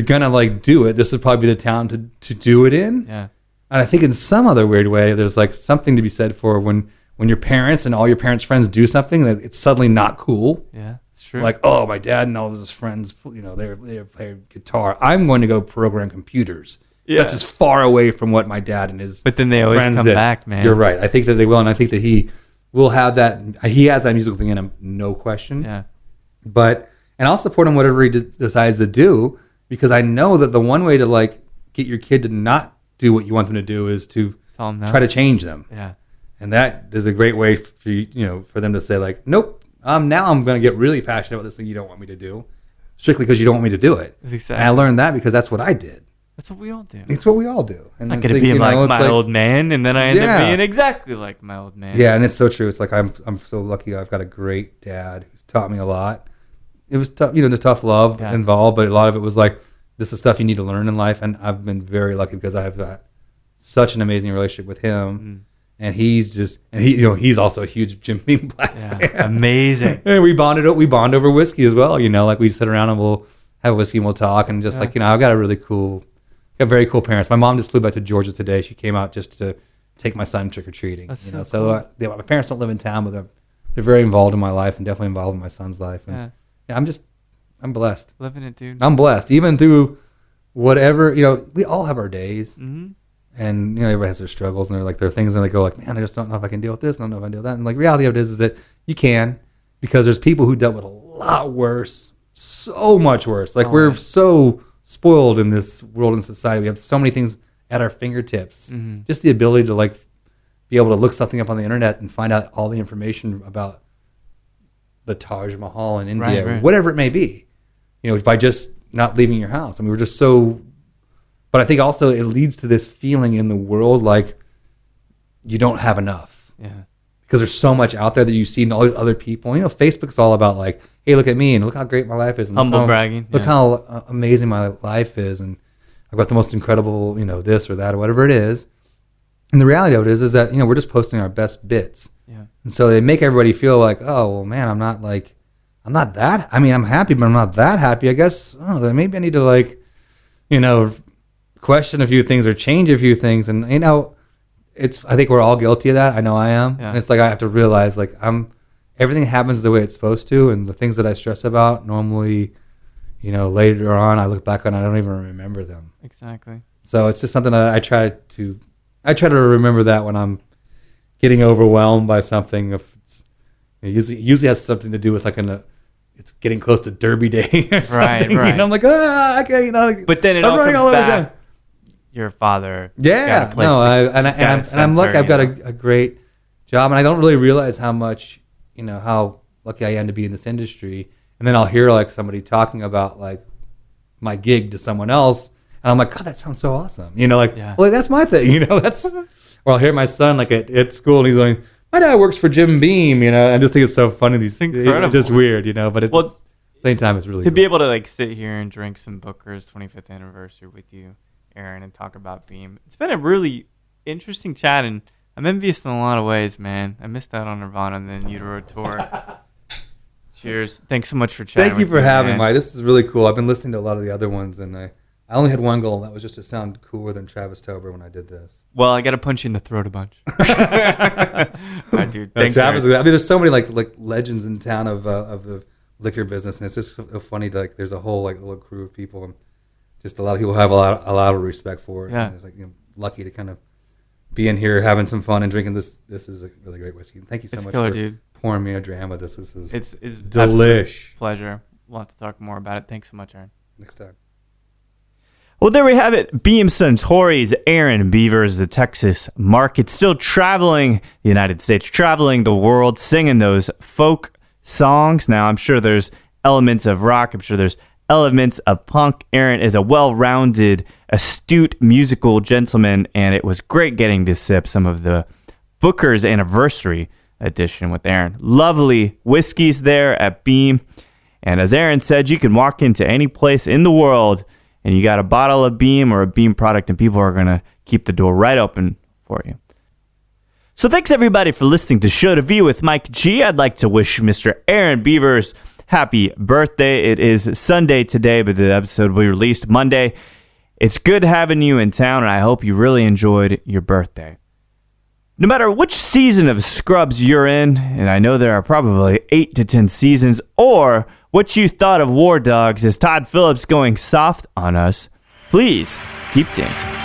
gonna like do it, this would probably be the town to do it in. Yeah. And I think in some other weird way, there's like something to be said for when your parents and all your parents' friends do something that it's suddenly not cool. Yeah, it's true. Like, oh, my dad and all his friends, they play guitar. I'm going to go program computers. Yeah. That's as far away from what my dad and his But then they always friends come did. back, man. You're right. I think that they will, and I think that he will have that. He has that musical thing in him, no question. Yeah. And I'll support him whatever he decides to do, because I know that the one way to like get your kid to not do what you want them to do is to try to change them. Yeah. And that is a great way for for them to say, like, nope, now I'm going to get really passionate about this thing you don't want me to do, strictly because you don't want me to do it. Exactly. And I learned that because that's what I did. That's what we all do. It's what we all do. And I could be like my old man, and then I end up being exactly like my old man. Yeah, and it's so true. It's like I'm so lucky. I've got a great dad who's taught me a lot. It was tough, the tough love involved, but a lot of it was like, this is stuff you need to learn in life. And I've been very lucky because I've got such an amazing relationship with him. Mm. And he's also a huge Jim Beam Black fan. Amazing. And we bond over whiskey as well. Like we sit around and we'll have whiskey and we'll talk, and just I've got very cool parents. My mom just flew back to Georgia today. She came out just to take my son trick or treating. So my parents don't live in town, but they're very involved in my life and definitely involved in my son's life. And I'm blessed. Living it, dude. I'm blessed, even through whatever. We all have our days. Mm-hmm. And everybody has their struggles, and there are things, and they go like, man, I just don't know if I can deal with this. I don't know if I can deal with that. And like, reality of it is that you can, because there's people who dealt with a lot worse, so much worse. Like we're so spoiled in this world and society. We have so many things at our fingertips. Mm-hmm. Just the ability to like be able to look something up on the internet and find out all the information about the Taj Mahal in India, or whatever it may be. By just not leaving your house. I mean, we're just so. But I think also it leads to this feeling in the world like you don't have enough. Yeah. Because there's so much out there that you see in all these other people. Facebook's all about like, hey, look at me and look how great my life is. And humble bragging. Look how amazing my life is. And I've got the most incredible, this or that or whatever it is. And the reality of it is that, we're just posting our best bits. Yeah. And so they make everybody feel like, oh, well, man, I'm not that. I mean, I'm happy, but I'm not that happy. I guess, maybe I need to like, question a few things or change a few things. And I think we're all guilty of that. I know I am. Yeah. And it's like I have to realize like everything happens the way it's supposed to, and the things that I stress about normally, later on I look back on, I don't even remember them. Exactly. So it's just something I try to remember that when I'm getting overwhelmed by something. If it usually has something to do with like it's getting close to Derby Day or something. Right. I'm like, okay, but then it all comes back. Your father. Yeah, I'm lucky. I've got a great job, and I don't really realize how much, how lucky I am to be in this industry. And then I'll hear like somebody talking about like my gig to someone else, and I'm like, God, that sounds so awesome. Well, that's my thing. That's. Or I'll hear my son like at school, and he's going, my dad works for Jim Beam. I just think it's so funny. It's just weird, But at the same time, it's really to cool. be able to like sit here and drink some Booker's 25th anniversary with you, Aaron, and talk about Beam. It's been a really interesting chat, and I'm envious in a lot of ways, man. I missed out on Nirvana and then Utero tour. Cheers. Thanks so much for chatting. Thank you for having me, Mike. This is really cool. I've been listening to a lot of the other ones, and I only had one goal, and that was just to sound cooler than Travis Tober when I did this. Well, I got to punch you in the throat a bunch. All right, dude. Thanks, Travis. I mean, there's so many like legends in town of the liquor business, and it's just so funny to there's a whole little crew of people, and just a lot of people have a lot of respect for it. Yeah. And it's lucky to kind of be in here having some fun and drinking this. This is a really great whiskey. Thank you so much for pouring me a dram of this. This is it's delish. Pleasure. We'll have to talk more about it. Thanks so much, Aaron. Next time. Well, there we have it. Beam-Suntory's Aaron Beavers, the Texas market, still traveling the United States, traveling the world, singing those folk songs. Now, I'm sure there's elements of rock. I'm sure there's elements of punk. Aaron is a well-rounded, astute musical gentleman, and it was great getting to sip some of the Booker's Anniversary edition with Aaron. Lovely whiskeys there at Beam. And as Aaron said, you can walk into any place in the world and you got a bottle of Beam or a Beam product, and people are going to keep the door right open for you. So So thanks everybody for listening to Show to V with Mike G. I'd like to wish Mr. Aaron Beavers happy birthday. It is Sunday today, but the episode will be released Monday. It's good having you in town, and I hope you really enjoyed your birthday. No matter which season of Scrubs you're in, and I know there are probably 8 to 10 seasons, or what you thought of War Dogs as Todd Phillips going soft on us, please keep dancing.